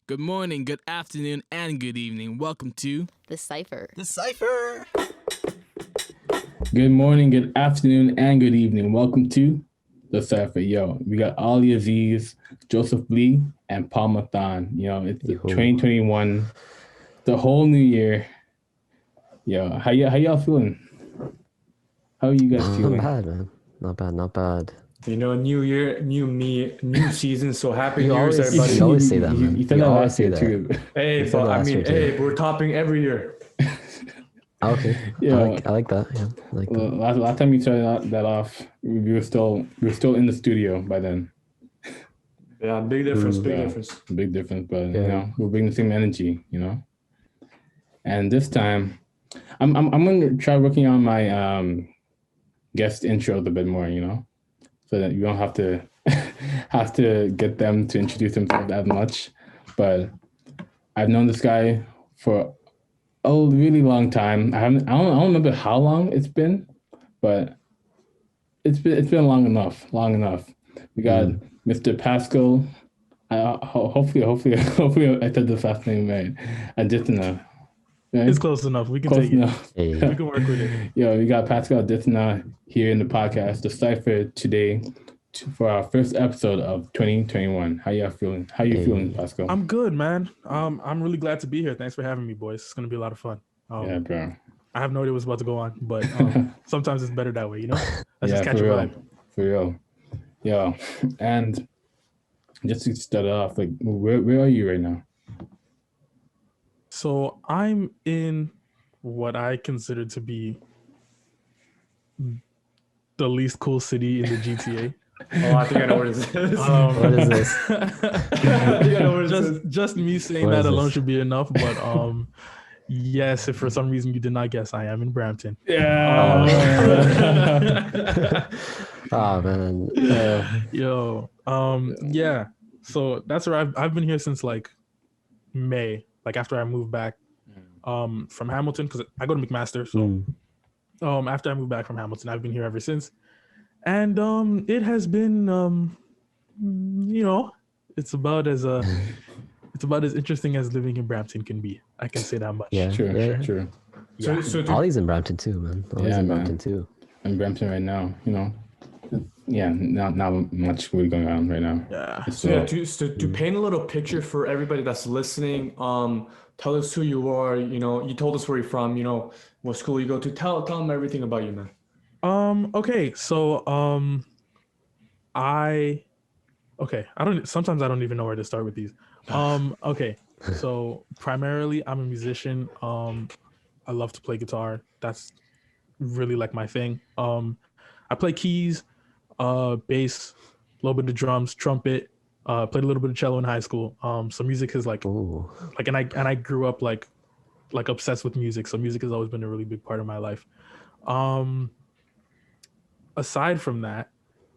Good morning, good afternoon, and good evening. Welcome to The Cypher. The Cypher. Good morning, good afternoon, and good evening. Welcome to The Cypher. Yo, we got OllyaWood, Joseph Lee, and Paul Mathan. It's the 2021, the whole new year. Yo, how y'all feeling? How are you guys feeling? Not bad, man. Not bad. New year, new me, new season. So happy You New Year's, always- everybody. you always say that, man. You said You that always last say year that. too. Hey, said but that I last mean, year, too. hey, we're topping every year. Okay. Yeah. I like that. Yeah, I like that. Last time you started that off, we were still in the studio by then. Yeah, big difference, big difference. Big difference, but Yeah. we're bringing the same energy, And this time, I'm gonna try working on my guest intros a bit more, so that you don't have to get them to introduce themselves as much. But I've known this guy for a really long time. I don't remember how long it's been, but it's been long enough. We got Mr. Pascal. Hopefully I said this last name right. Adesina. Right? It's close enough. We can Close take enough. Hey, it. We can work with it. Yeah, we got Pascal Adesina here in the podcast, the Cypher, today for our first episode of 2021. How y'all feeling? How you feeling, Pascal? I'm good, man. I'm really glad to be here. Thanks for having me, boys. It's gonna be a lot of fun. Yeah, bro. I have no idea what's about to go on, but sometimes it's better that way, Let's just catch for a real. vibe. For real. Yeah. And just to start off, like, where are you right now? So I'm in what I consider to be the least cool city in the GTA. Oh, I think I know what it is. what is this? I think I know what it is. just me saying What that is alone this? should be enough. But yes, if for some reason you did not guess, I am in Brampton. Yeah. Oh man. Yo, yeah. So that's where I've been here since like May, like after I moved back from Hamilton, because I go to McMaster. So after I moved back from Hamilton, I've been here ever since, and it has been it's about as interesting as living in Brampton can be. I can say that much. Yeah. True. Yeah. So Ollie's in Brampton too, man. Ollie's Yeah, in man. Brampton too. I'm in Brampton right now, Yeah, not much really going on right now. Yeah. to paint a little picture for everybody that's listening, tell us who you are. You told us where you're from. What school you go to. Tell them everything about you, man. Okay. So sometimes I don't even know where to start with these. Okay. So primarily I'm a musician. I love to play guitar. That's really like my thing. I play keys, bass, a little bit of drums, trumpet, played a little bit of cello in high school. So music is like Ooh. and I grew up like obsessed with music. So music has always been a really big part of my life. Aside from that,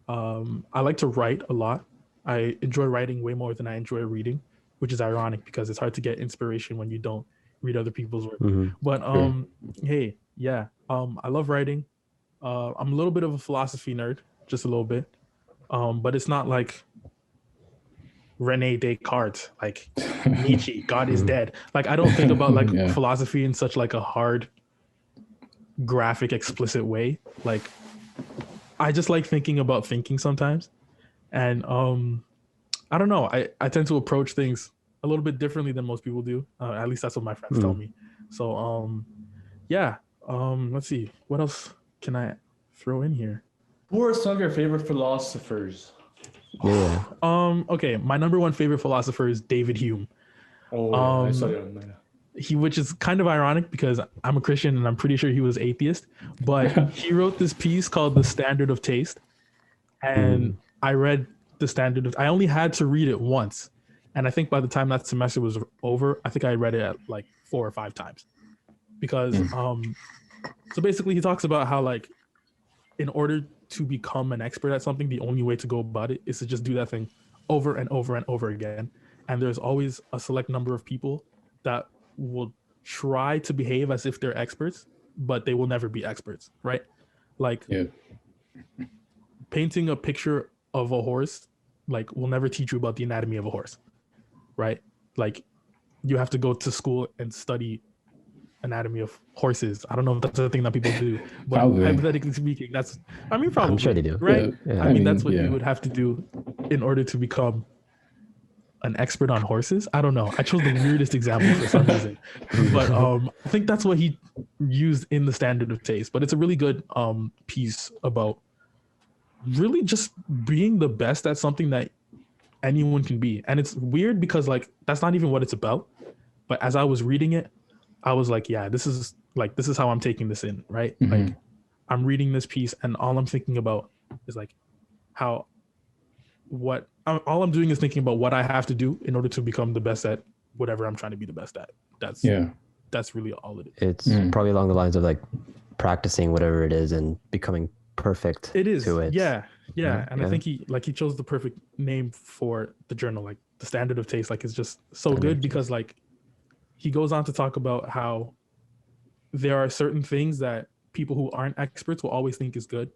I like to write a lot. I enjoy writing way more than I enjoy reading, which is ironic because it's hard to get inspiration when you don't read other people's work. But hey, yeah, I love writing. I'm a little bit of a philosophy nerd, just a little bit, but it's not like Rene Descartes, like Nietzsche, God is dead. Like I don't think about like philosophy in such like a hard, graphic, explicit way. Like I just like thinking about thinking sometimes, and I don't know. I tend to approach things a little bit differently than most people do. At least that's what my friends tell me. So yeah. Let's see. What else can I throw in here? Who are some of your favorite philosophers? Yeah. Okay, my number one favorite philosopher is David Hume. Oh, I saw you on that. Which is kind of ironic because I'm a Christian and I'm pretty sure he was atheist, but he wrote this piece called The Standard of Taste. And I read I only had to read it once. And I think by the time that semester was over, I think I read it at like 4 or 5 times. Because so basically he talks about how like in order to become an expert at something, the only way to go about it is to just do that thing over and over and over again. And there's always a select number of people that will try to behave as if they're experts, but they will never be experts, right? Like painting a picture of a horse, like will never teach you about the anatomy of a horse, right? like you have to go to school and study anatomy of horses. I don't know if that's a thing that people do, but Probably. hypothetically speaking, probably. I'm sure they do. Right? Yeah. I mean, that's what you would have to do in order to become an expert on horses. I don't know. I chose the weirdest example for some reason, but I think that's what he used in the standard of taste. But it's a really good piece about really just being the best at something that anyone can be. And it's weird because like that's not even what it's about. But as I was reading it, I was like, yeah, this is how I'm taking this in, right? Like I'm reading this piece and all I'm thinking about is like all I'm doing is thinking about what I have to do in order to become the best at whatever I'm trying to be the best at. That's really all it is. It's probably along the lines of like practicing whatever it is and becoming perfect it is to it. Yeah. And I think he chose the perfect name for the journal, like the standard of taste. Like it's just so good because like he goes on to talk about how there are certain things that people who aren't experts will always think is good,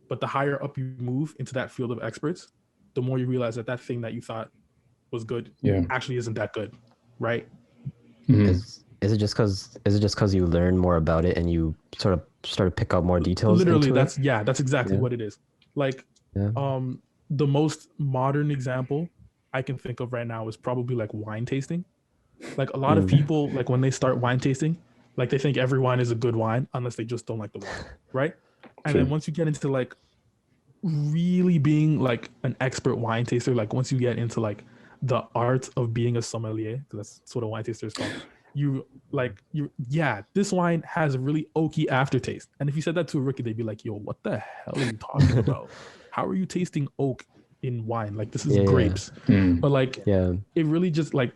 but the higher up you move into that field of experts, the more you realize that thing that you thought was good actually isn't that good, right? Is it just because you learn more about it and you sort of start to pick up more details? Literally, that's exactly what it is. Like, the most modern example I can think of right now is probably like wine tasting. Like a lot of people, like when they start wine tasting, like they think every wine is a good wine unless they just don't like the wine, right? And then once you get into like really being like an expert wine taster, like once you get into like the art of being a sommelier, because that's what a wine taster is called, this wine has a really oaky aftertaste. And if you said that to a rookie, they'd be like, yo, what the hell are you talking about? How are you tasting oak in wine? Like this is grapes. But like it really just like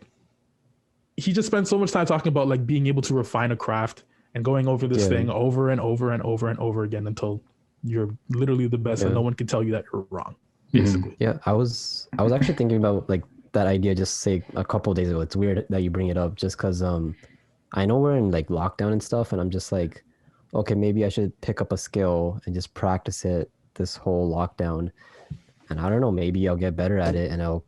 he just spent so much time talking about like being able to refine a craft and going over this thing over and over and over and over again until you're literally the best and no one can tell you that you're wrong, basically. I was actually thinking about like that idea just say a couple of days ago. It's weird that you bring it up just because I know we're in like lockdown and stuff, and I'm just like, okay, maybe I should pick up a skill and just practice it this whole lockdown. And I don't know, maybe I'll get better at it and it'll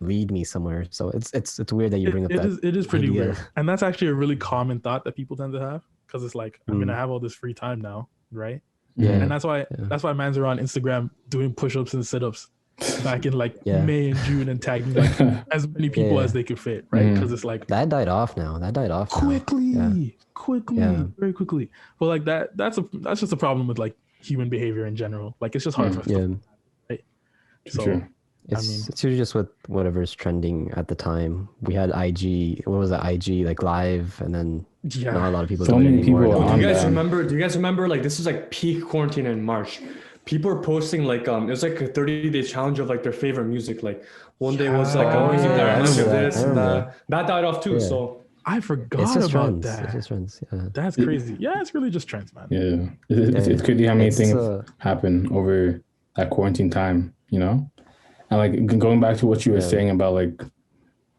lead me somewhere. So it's weird that you bring up that. It is pretty weird. And that's actually a really common thought that people tend to have because it's like, I'm gonna have all this free time now, right? Yeah. And that's why mans are on Instagram doing push-ups and sit-ups back in like May and June and tagging like as many people as they could fit, right? Because it's like that died off now. Quickly, very quickly. But like that's just a problem with like human behavior in general. Like it's just hard for us. Right? So it's usually just with whatever's trending at the time. We had IG. What was that? IG like live, and then not a lot of people. So many people. Do you guys remember? Like this is like peak quarantine in March. People are posting like it was like a 30-day challenge of like their favorite music. Like one day was like a music that reminds you of this and that. That died off too. So I forgot about that. It's just trends. Yeah. That's crazy. Yeah, it's really just trends, man. Yeah, it's crazy how many things happen over that quarantine time. You know. And like going back to what you were saying about like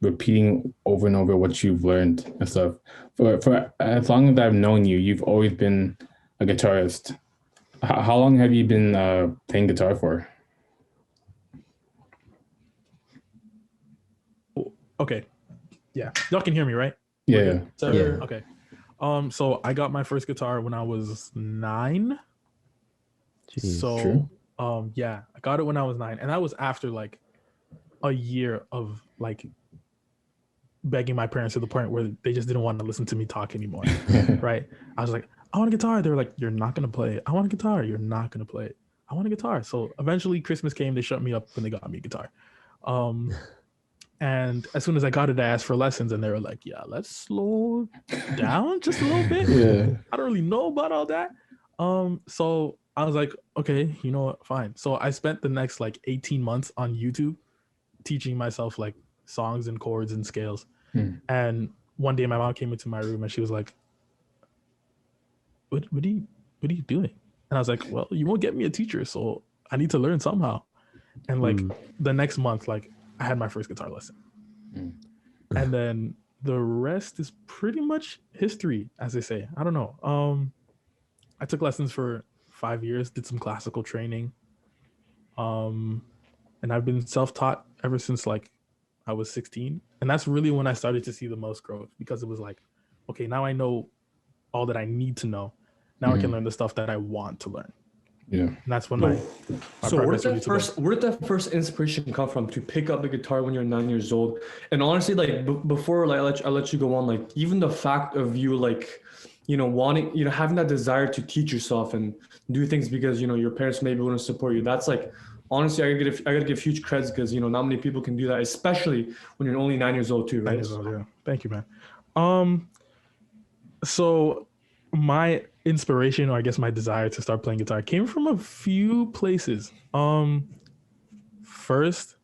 repeating over and over what you've learned and stuff. For as long as I've known you, you've always been a guitarist. How long have you been playing guitar for? Okay. Yeah. Y'all can hear me, right? Yeah. Okay. So I got my first guitar when I was 9. Jeez. So True. I got it when I was 9, and that was after like a year of like begging my parents to the point where they just didn't want to listen to me talk anymore. Right? I was like, I want a guitar. They were like, you're not gonna play it. I want a guitar. You're not gonna play it. I want a guitar. So eventually Christmas came, they shut me up and they got me a guitar. And as soon as I got it, I asked for lessons and they were like, yeah, let's slow down just a little bit. I don't really know about all that. So I was like, okay, you know what? Fine. So I spent the next like 18 months on YouTube teaching myself like songs and chords and scales. And one day my mom came into my room and she was like, what are you doing? And I was like, well, you won't get me a teacher, so I need to learn somehow. And like the next month, like I had my first guitar lesson. And then the rest is pretty much history, as they say. I don't know. I took lessons for 5 years, did some classical training. And I've been self-taught ever since like I was 16. And that's really when I started to see the most growth, because it was like, okay, now I know all that I need to know. Now I can learn the stuff that I want to learn. Yeah. And that's when my So progress really where did that first inspiration come from to pick up the guitar when you're 9 years old? And honestly, like before, like I'll let you go on, like even the fact of you like, you know, wanting, you know, having that desire to teach yourself and do things because, you know, your parents maybe wouldn't support you. That's like, honestly, I gotta give huge creds because, you know, not many people can do that, especially when you're only 9 years old too, right? 9 years old, yeah. Thank you, man. So my inspiration, or I guess my desire to start playing guitar, came from a few places. First,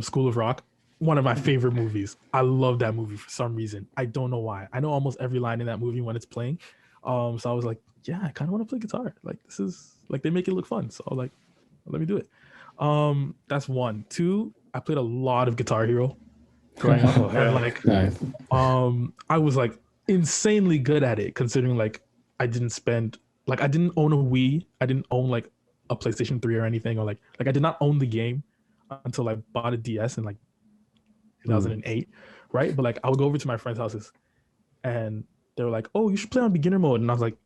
School of Rock, one of my favorite movies. I love that movie for some reason. I don't know why. I know almost every line in that movie when it's playing. So I was like, yeah, I kind of want to play guitar. Like, this is like, they make it look fun. So I was like, let me do it. That's one. Two, I played a lot of Guitar Hero growing up. And like, Nice. I was like insanely good at it, considering like I didn't own a Wii. I didn't own like a PlayStation 3 or anything, or like I did not own the game until I bought a DS in like 2008, right? But like I would go over to my friends' houses and they were like, oh, you should play on beginner mode. And I was like,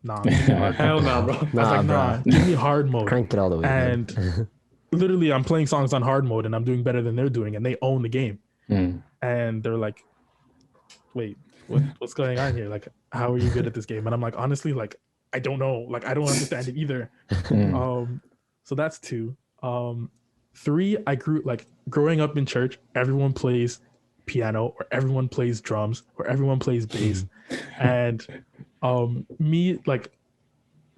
nah, give me hard. Hell no, bro. I was like, nah, give me hard mode. Crank it all the way. And literally I'm playing songs on hard mode and I'm doing better than they're doing, and they own the game. And they're like, wait, what's going on here? Like, how are you good at this game? And I'm like, honestly, like, I don't know. Like, I don't understand it either. So that's two. Three, growing up in church, everyone plays piano, or everyone plays drums, or everyone plays bass. And me like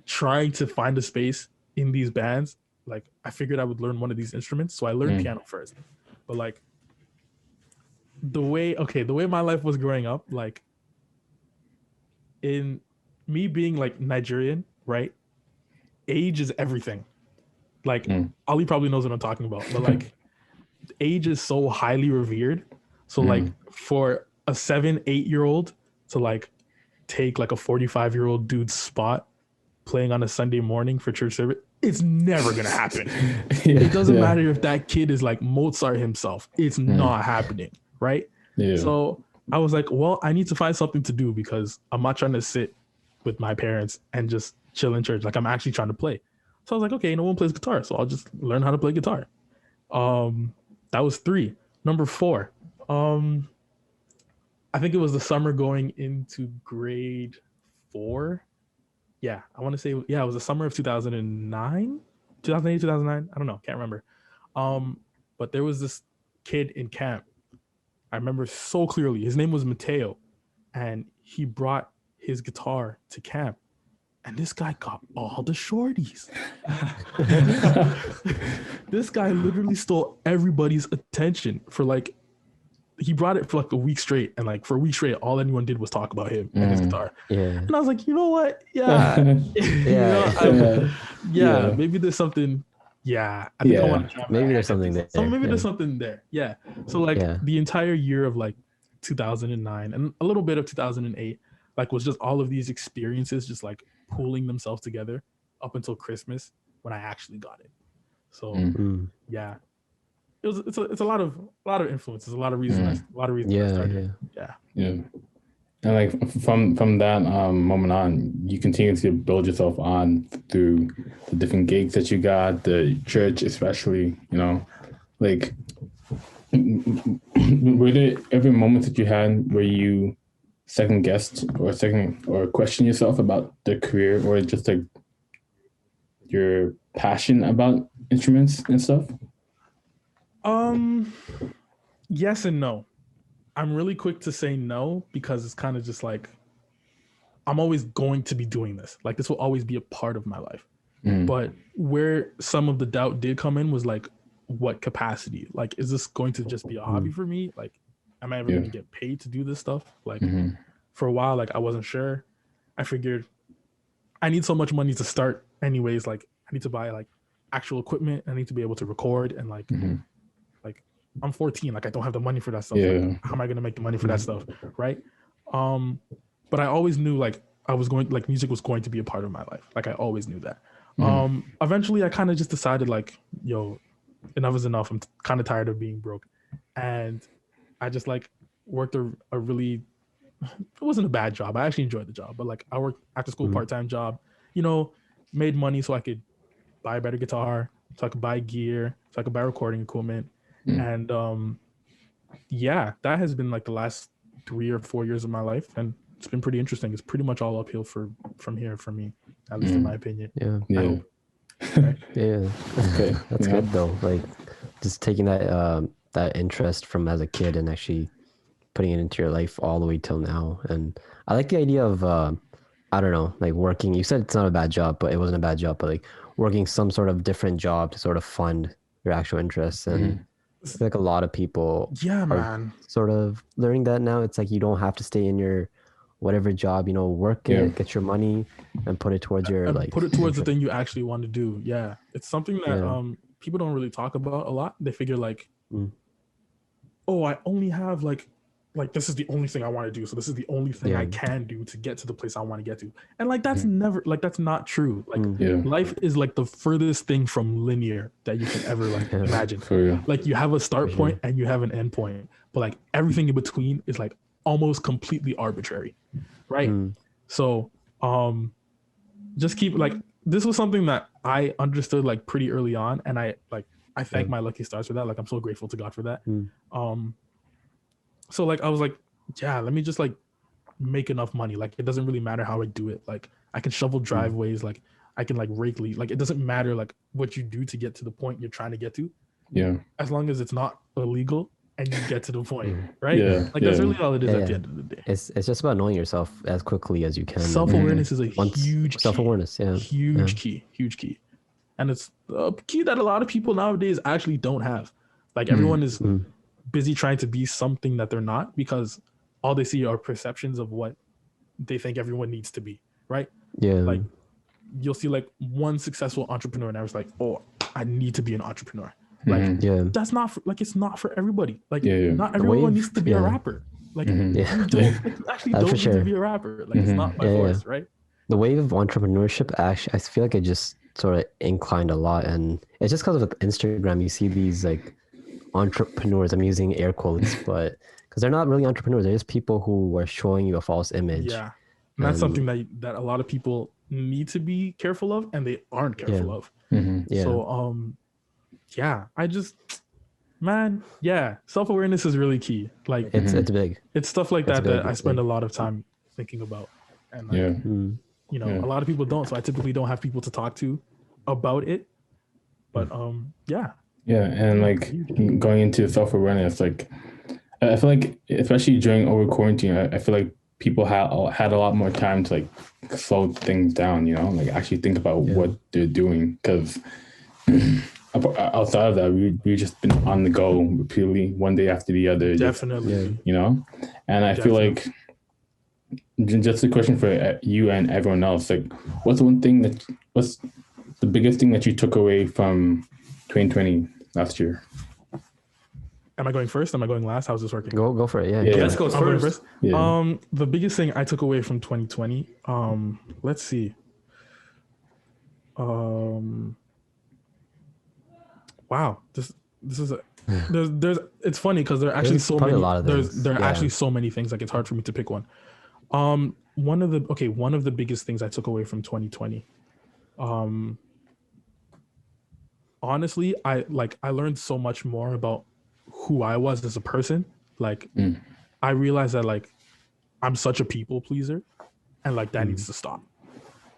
trying to find a space in these bands, like I figured I would learn one of these instruments. So I learned piano first. But like the way my life was growing up, like in me being like Nigerian, right? Age is everything. Like Ali probably knows what I'm talking about, but like age is so highly revered. So like for a 7-8-year-old to like take like a 45-year-old dude's spot playing on a Sunday morning for church service, it's never gonna happen. It doesn't matter if that kid is like Mozart himself, it's not happening, right? So I was like, well, I need to find something to do, because I'm not trying to sit with my parents and just chill in church. Like, I'm actually trying to play. So I was like, okay, no one plays guitar, so I'll just learn how to play guitar. That was 3. Number 4, I think it was the summer going into grade 4. Yeah, I want to say, it was the summer of 2009, 2009. I don't know, can't remember. But there was this kid in camp. I remember so clearly. His name was Mateo, and he brought his guitar to camp. And this guy got all the shorties. This guy literally stole everybody's attention for like, he brought it for like a week straight. And like for a week straight, all anyone did was talk about him and his guitar. And I was like, you know what? Maybe there's something. I think I want to try. Maybe there's something there. So maybe there's something there. Yeah. So like the entire year of like 2009 and a little bit of 2008, like was just all of these experiences just like pooling themselves together up until Christmas when I actually got it. So it's a lot of influences, a lot of reasons I started. And like from that moment on, you continue to build yourself on through the different gigs that you got, the church especially, you know, like were there ever moments that you had where you second guessed or question yourself about the career, or just like your passion about instruments and stuff? Yes and no. I'm really quick to say no, because it's kind of just like, I'm always going to be doing this. Like, this will always be a part of my life. But where some of the doubt did come in was like, what capacity? Like, is this going to just be a hobby for me? Like, am I ever going to get paid to do this stuff? Like, for a while, like, I wasn't sure. I figured I need so much money to start anyways. Like, I need to buy like actual equipment. I need to be able to record, and like, I'm 14. Like, I don't have the money for that stuff. Like, how am I going to make the money for that stuff? Right. But I always knew like music was going to be a part of my life. Like, I always knew that. Eventually I kind of just decided like, yo, enough is enough. I'm kind of tired of being broke. and I just like worked a really, it wasn't a bad job. I actually enjoyed the job, but like I worked after school part-time job, made money so I could buy a better guitar, so I could buy gear, so I could buy recording equipment. And yeah, that has been like the last 3 or 4 years of my life, and it's been pretty interesting. It's pretty much all uphill from here for me, at least in my opinion. Yeah. I hope. Yeah. Okay. That's good though. Like just taking that interest from as a kid and actually putting it into your life all the way till now. And I like the idea of I don't know, like working. You said it's not a bad job, but it wasn't a bad job. But like working some sort of different job to sort of fund your actual interests. And I feel like a lot of people are sort of learning that now. It's like you don't have to stay in your whatever job, work it, get your money, and put it towards your put it towards the thing you actually want to do. Yeah, it's something that people don't really talk about a lot. They figure like, oh, I only have like this is the only thing I want to do, so this is the only thing I can do to get to the place I want to get to. And like that's never like that's not true. Like life is like the furthest thing from linear that you can ever like imagine. Like you have a start point and you have an end point, but like everything in between is like almost completely arbitrary, right? So just keep like, this was something that I understood like pretty early on, and I thank my lucky stars for that. Like I'm so grateful to God for that. So like I was like, yeah, let me just like make enough money. Like it doesn't really matter how I do it. Like I can shovel driveways, like I can like rake leaves. Like it doesn't matter like what you do to get to the point you're trying to get to. Yeah. As long as it's not illegal and you get to the point, right? That's really all it is at the end of the day. It's just about knowing yourself as quickly as you can. Self-awareness is a huge self-awareness, huge key. And it's a key that a lot of people nowadays actually don't have. Like everyone is busy trying to be something that they're not, because all they see are perceptions of what they think everyone needs to be, right? Yeah. Like you'll see like one successful entrepreneur and I was like, oh, I need to be an entrepreneur. Like that's not for, like it's not for everybody. Like not everyone needs to be a rapper. Like you actually don't need to be a rapper. Like it's not by force, right? The wave of entrepreneurship, actually, I feel like it just sort of inclined a lot, and it's just because of Instagram. You see these like entrepreneurs. I'm using air quotes, but because they're not really entrepreneurs, they're just people who are showing you a false image. Yeah, and that's something that a lot of people need to be careful of, and they aren't careful of. So I just, man, self-awareness is really key. Like it's big. It's stuff like that I spend a lot of time thinking about, and like, a lot of people don't. So I typically don't have people to talk to about it. But and like going into self-awareness, like I feel like especially during over quarantine, I feel like people had a lot more time to like slow things down, like actually think about what they're doing, because outside of that, we've just been on the go repeatedly, one day after the other. Definitely. And I feel like just a question for you and everyone else, like what's the biggest thing that you took away from 2020 last year? Am I going first? Am I going last? How's this working? Go for it. Yeah. Let's go first. Yeah. The biggest thing I took away from 2020, let's see. Wow, this is there's it's funny because there are actually so many. There are actually so many things, like it's hard for me to pick one. One of the biggest things I took away from 2020. Honestly, I learned so much more about who I was as a person. Like I realized that like I'm such a people pleaser, and like that needs to stop.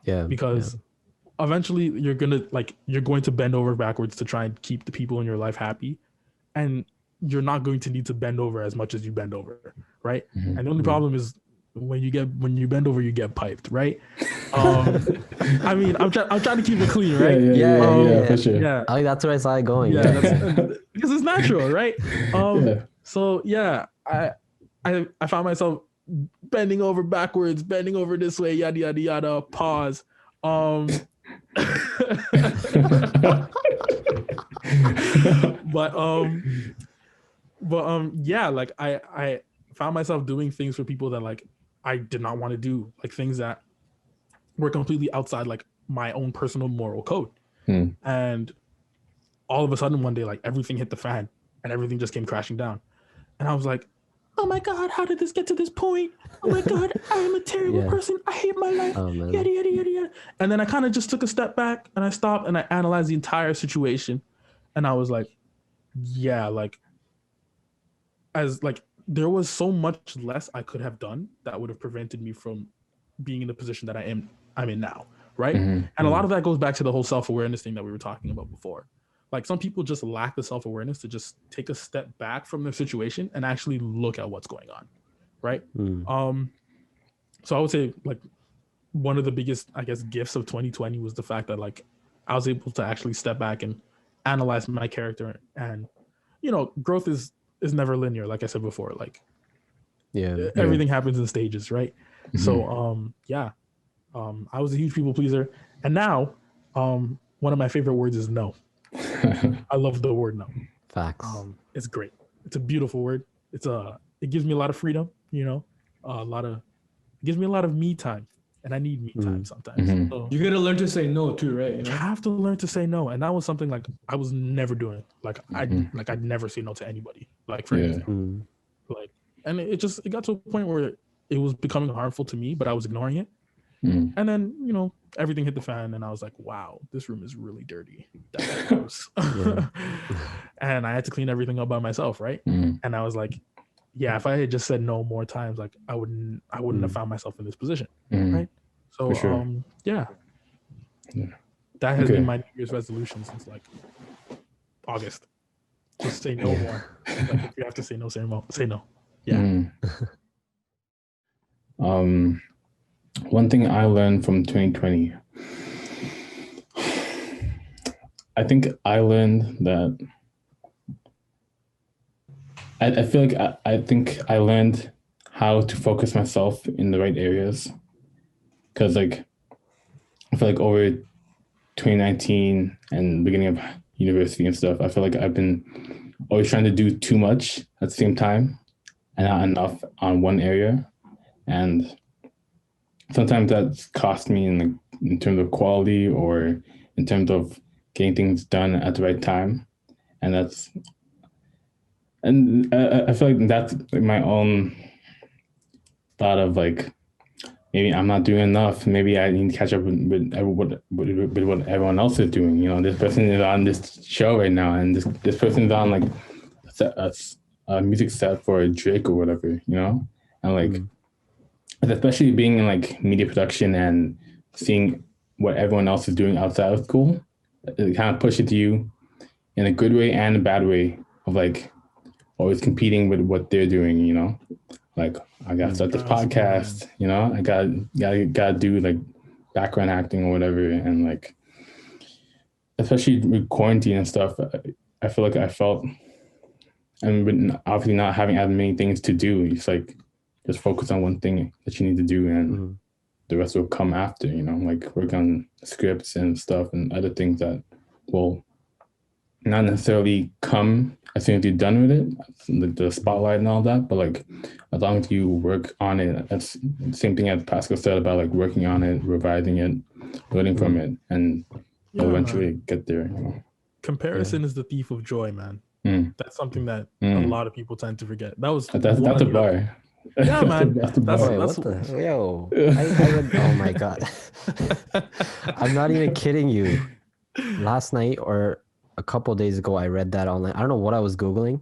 Because eventually you're going to bend over backwards to try and keep the people in your life happy, and you're not going to need to bend over as much as you bend over, right? And the only problem is when you bend over, you get piped, right? I mean, I'm trying to keep it clean, right? Yeah, for sure. I think that's where I saw it going. Because it's natural, right? So I found myself bending over backwards, bending over this way, yada yada yada. Pause. Like I found myself doing things for people that like I did not want to do, like things that were completely outside like my own personal moral code. And all of a sudden one day, like everything hit the fan, and everything just came crashing down. And I was like, oh my God, how did this get to this point? Oh my God, I am a terrible person. I hate my life. Yada, yada, yada, yada. And then I kind of just took a step back and I stopped and I analyzed the entire situation. And I was like, yeah, like, there was so much less I could have done that would have prevented me from being in the position that I'm in now. Right. And a lot of that goes back to the whole self-awareness thing that we were talking about before. Like, some people just lack the self-awareness to just take a step back from their situation and actually look at what's going on. Right. So I would say, like, one of the biggest, I guess, gifts of 2020 was the fact that, like, I was able to actually step back and analyze my character. And, you know, growth is never linear. Like I said before, like, everything happens in stages. Right. So, I was a huge people pleaser. And now, one of my favorite words is no. I love the word no. Facts. It's great. It's a beautiful word. It gives me a lot of freedom, you know, it gives me a lot of me time, and I need me time sometimes. So you gotta learn to say no too, right? You know? I have to learn to say no, and that was something like I was never doing. Like I'd never say no to anybody. Like, for anything. Like, and it got to a point where it was becoming harmful to me, but I was ignoring it. And then, you know, everything hit the fan, and I was like, wow, this room is really dirty. That's gross. And I had to clean everything up by myself, right? And I was like, yeah, if I had just said no more times, like, I wouldn't have found myself in this position, right? So, that has been my New Year's resolution since, like, August. Just say no more. Like, if you have to say no, say no. Yeah. One thing I learned from 2020, I think I learned that I feel like I think I learned how to focus myself in the right areas. Because, like, I feel like over 2019 and beginning of university and stuff, I feel like I've been always trying to do too much at the same time and not enough on one area. And sometimes that's cost me in terms of quality or in terms of getting things done at the right time. And I feel like that's my own thought of, like, maybe I'm not doing enough. Maybe I need to catch up with what everyone else is doing. You know, this person is on this show right now, and this person's on, like, a music set for Drake or whatever, you know? And, like, especially being in, like, media production and seeing what everyone else is doing outside of school, it kind of pushes you in a good way and a bad way of, like, always competing with what they're doing, you know? Like, I gotta start this podcast, you know? I gotta do, like, background acting or whatever. And, like, especially with quarantine and stuff, I feel like I felt, and with obviously not having as many things to do, it's like, just focus on one thing that you need to do, and the rest will come after, you know? Like, work on scripts and stuff and other things that will not necessarily come as soon as you're done with it, the spotlight and all that, but, like, as long as you work on it, that's the same thing as Pascal said about, like, working on it, revising it, learning from it, and you'll eventually get there, you know? Comparison is the thief of joy, man. That's something that a lot of people tend to forget. That's a bar. Yeah, man. Wait, what the? Yo, I would, oh my God. I'm not even kidding you. Last night or a couple of days ago, I read that online. I don't know what I was Googling,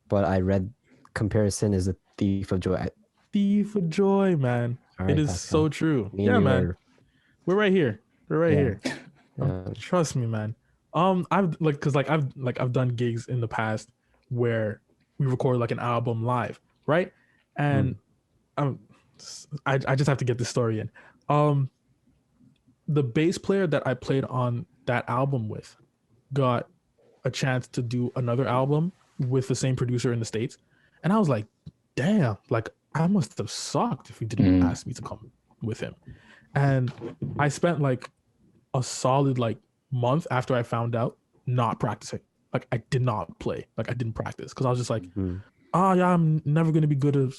but I read comparison is a thief of joy. Thief of joy, man. Right, it is Pascal. So true. Yeah, man. We're right here. Here. Trust me, man. I've done gigs in the past where we record, like, an album live, right? And I just have to get this story in. The bass player that I played on that album with got a chance to do another album with the same producer in the States. And I was like, damn, like, I must have sucked if he didn't ask me to come with him. And I spent, like, a solid, like, month after I found out not practicing. Like, I did not play. Like, I didn't practice because I was just like, I'm never going to be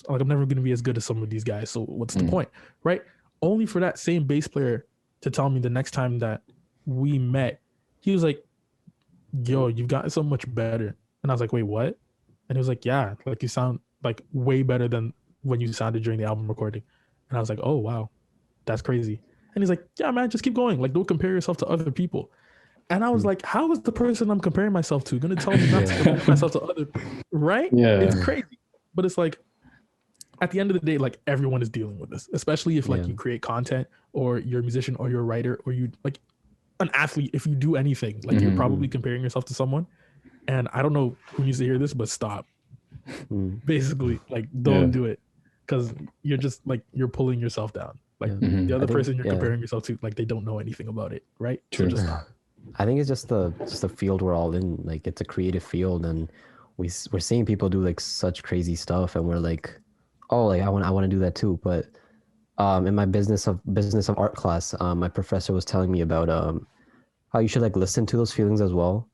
I'm never going to be as good as some of these guys. So what's the point, right? Only for that same bass player to tell me the next time that we met, he was like, yo, you've gotten so much better And I was like, wait, what? And he was like, yeah, like you sound like way better than when you sounded during the album recording. And I was like, oh wow, that's crazy. And he's like, yeah, man, just keep going. Like, don't compare yourself to other people. And I was like, how is the person I'm comparing myself to gonna tell me not to compare myself to other people? Right? Yeah. It's crazy. But it's like, at the end of the day, like everyone is dealing with this, especially if like you create content or you're a musician or you're a writer or you like an athlete. If you do anything, like you're probably comparing yourself to someone. And I don't know who needs to hear this, but stop. Basically, like don't do it, because you're just like you're pulling yourself down. Like the other person you're comparing yourself to, like they don't know anything about it, right? True. So just stop. I think it's just the field we're all in. Like it's a creative field, and we're seeing people do like such crazy stuff, and we're like, oh, like I want to do that too. But in my business of art class, my professor was telling me about how you should like listen to those feelings as well.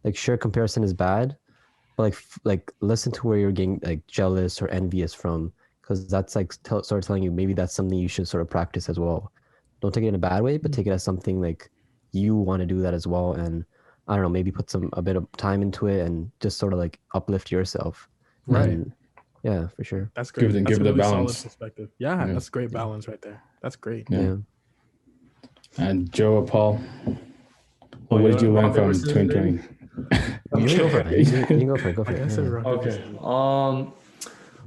Like sure, comparison is bad, but like listen to where you're getting like jealous or envious from, because that's like sort of telling you maybe that's something you should sort of practice as well. Don't take it in a bad way, but take it as something like you want to do that as well. And I don't know, maybe put a bit of time into it and just sort of like uplift yourself. Right. And, yeah, for sure. That's great. That's give a it a really balance. solid perspective. Yeah, that's great balance right there. That's great. Yeah. And Joe or Paul, what did you learn from 2020? You can go for it. You can go for it. Go for it. Okay.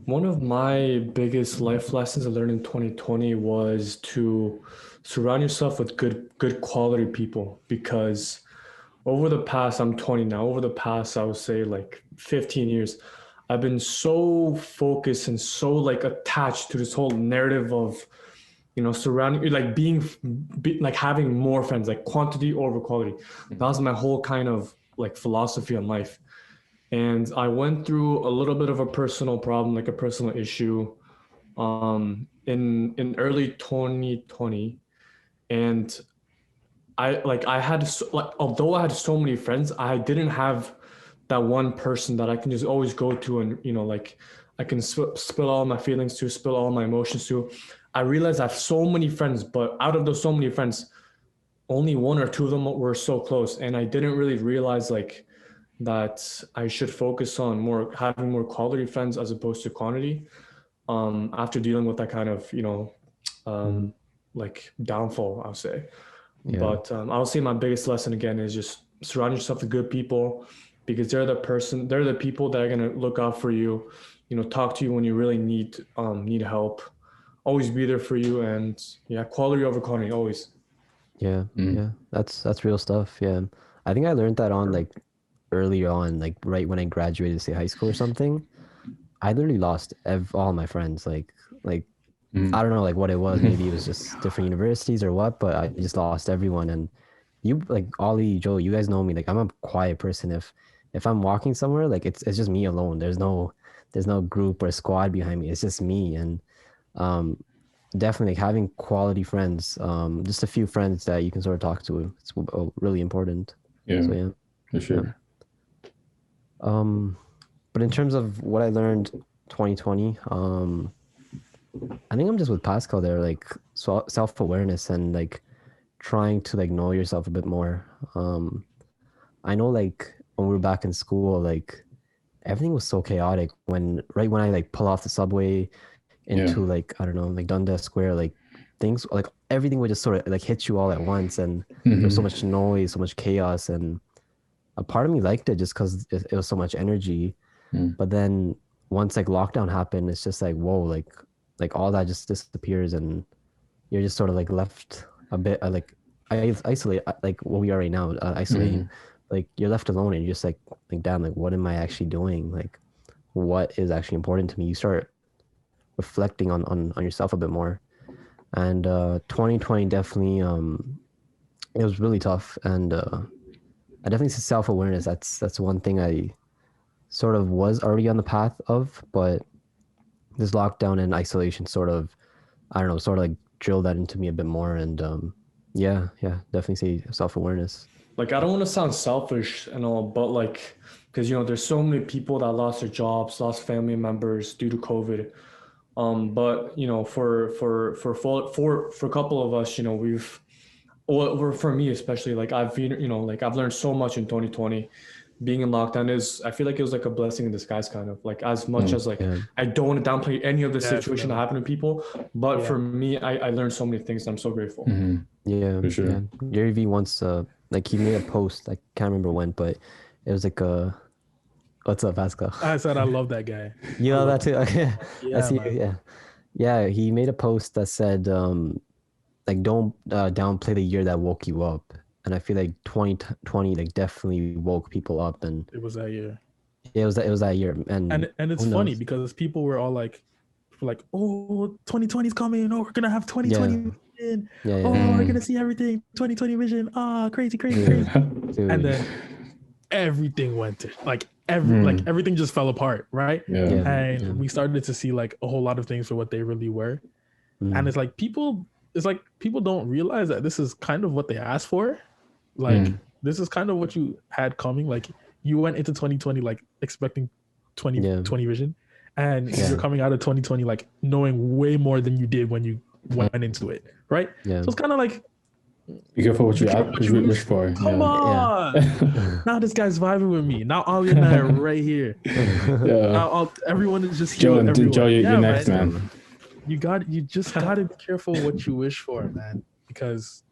One of my biggest life lessons I learned in 2020 was to surround yourself with good quality people, because over the past, I'm 20 now, over the past, I would say like 15 years, I've been so focused and so like attached to this whole narrative of, you know, surrounding, like like having more friends, like quantity over quality. That was my whole kind of like philosophy on life. And I went through a little bit of a personal problem, like a personal issue, in early 2020. And I had although I had so many friends, I didn't have that one person that I can just always go to, and you know, like I can spill all my feelings to, spill all my emotions to. I realized I have so many friends, but out of those so many friends, only one or two of them were so close, and I didn't really realize like that I should focus on having more quality friends as opposed to quantity. After dealing with that kind of, you know, like downfall, I'll say. Yeah. But I'll say my biggest lesson again is just surround yourself with good people, because they're the people that are gonna look out for you, you know, talk to you when you really need help, always be there for you, and quality over quantity always. Yeah, that's real stuff. Yeah, I think I learned that on like early on, like right when I graduated, say high school or something. I literally lost all my friends. Like I don't know like what it was. Maybe it was just different universities or what, but I just lost everyone. And you, like Ollie, Joe, you guys know me. Like I'm a quiet person. If I'm walking somewhere, like it's just me alone. There's no group or squad behind me. It's just me. And definitely like, having quality friends, just a few friends that you can sort of talk to, it's really important. Yeah, so yeah, for sure. But in terms of what I learned 2020, I think I'm just with Pascal there, like self-awareness and like trying to like know yourself a bit more. I know like when we were back in school, like everything was so chaotic right when I like pull off the subway into like, I don't know, like Dundas Square, like things, like everything would just sort of like hit you all at once, and there's so much noise, so much chaos, and a part of me liked it just because it was so much energy. But then once like lockdown happened, it's just like, whoa, like all that just disappears, and you're just sort of like left a bit like isolate, like what we are right now, isolating. Like you're left alone, and you're just like damn, like what am I actually doing? Like what is actually important to me? You start reflecting on yourself a bit more. And 2020 definitely it was really tough, and I definitely see self-awareness. That's one thing I sort of was already on the path of, but this lockdown and isolation sort of, I don't know, sort of like drilled that into me a bit more. And definitely see self-awareness. Like I don't want to sound selfish and all, but like, because you know there's so many people that lost their jobs, lost family members due to COVID. But you know, for a couple of us, you know, for me especially, like I've learned so much in 2020, being in lockdown I feel like it was like a blessing in disguise, kind of like, as much as like Yeah. I don't want to downplay any of the situation that Definitely. happened to people, but for me, I learned so many things. I'm so grateful. Yeah, For sure. yeah. Gary Vee once like he made a post, I can't remember when, but it was like what's up, Pascal? I said I love that guy. You know that too? Okay. I Yeah, see. man. Yeah. Yeah, he made a post that said like don't downplay the year that woke you up. And I feel like 2020 like definitely woke people up, and It was that year. it was that year. And it's who funny knows? because people were all like, oh, 2020 is coming. Oh, we're gonna have 2020 Yeah. vision. Yeah, Oh, yeah. we're gonna see everything. 2020 vision. Ah, crazy, crazy, Yeah. crazy. Dude. And then everything went to like everything just fell apart, right? Yeah. Yeah. And Yeah. we started to see like a whole lot of things for what they really were. And it's like people don't realize that this is kind of what they asked for. Like this is kind of what you had coming. Like you went into 2020 like expecting 2020 vision, and you're coming out of 2020 like knowing way more than you did when you went into it, right? Yeah. So it's kind of like, Be careful what you wish for. come Yeah. on. Now this guy's vibing with me. Now Ollie and I are right here. Yeah. Now everyone is just here with everyone. Joe, you're next, man. You just gotta be careful what you wish for, man. Because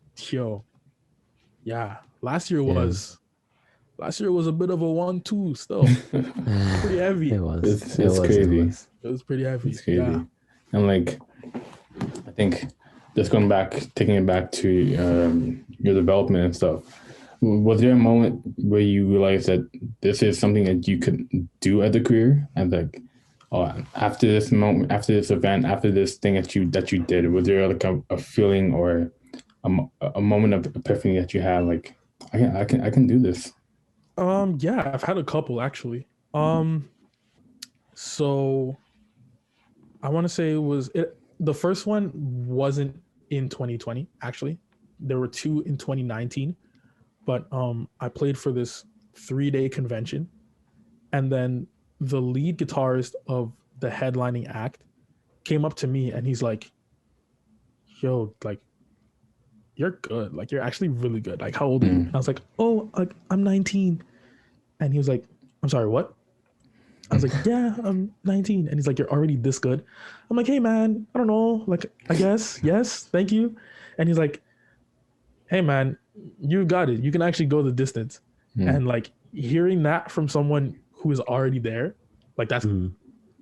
last year was a bit of a 1-2 still. Pretty heavy. It was. It's crazy. It was pretty heavy. It's crazy. Yeah. And like, I think just taking it back to your development and stuff. Was there a moment where you realized that this is something that you could do as a career, and like, after this moment, after this event, after this thing that you did, was there like a feeling or a moment of epiphany that you had, like, I can do this? Yeah, I've had a couple actually. So I want to say the first one wasn't in 2020 actually. There were two in 2019, but I played for this 3-day convention, and then the lead guitarist of the headlining act came up to me and he's like, yo, like, you're good. Like, you're actually really good. Like, how old are you? And I was like, oh, I'm 19. And he was like, I'm sorry, what? I was like, yeah, I'm 19. And he's like, you're already this good? I'm like, hey, man, I don't know. Like, I guess, yes, thank you. And he's like, hey, man, you got it. You can actually go the distance. And like, hearing that from someone who is already there, like, that's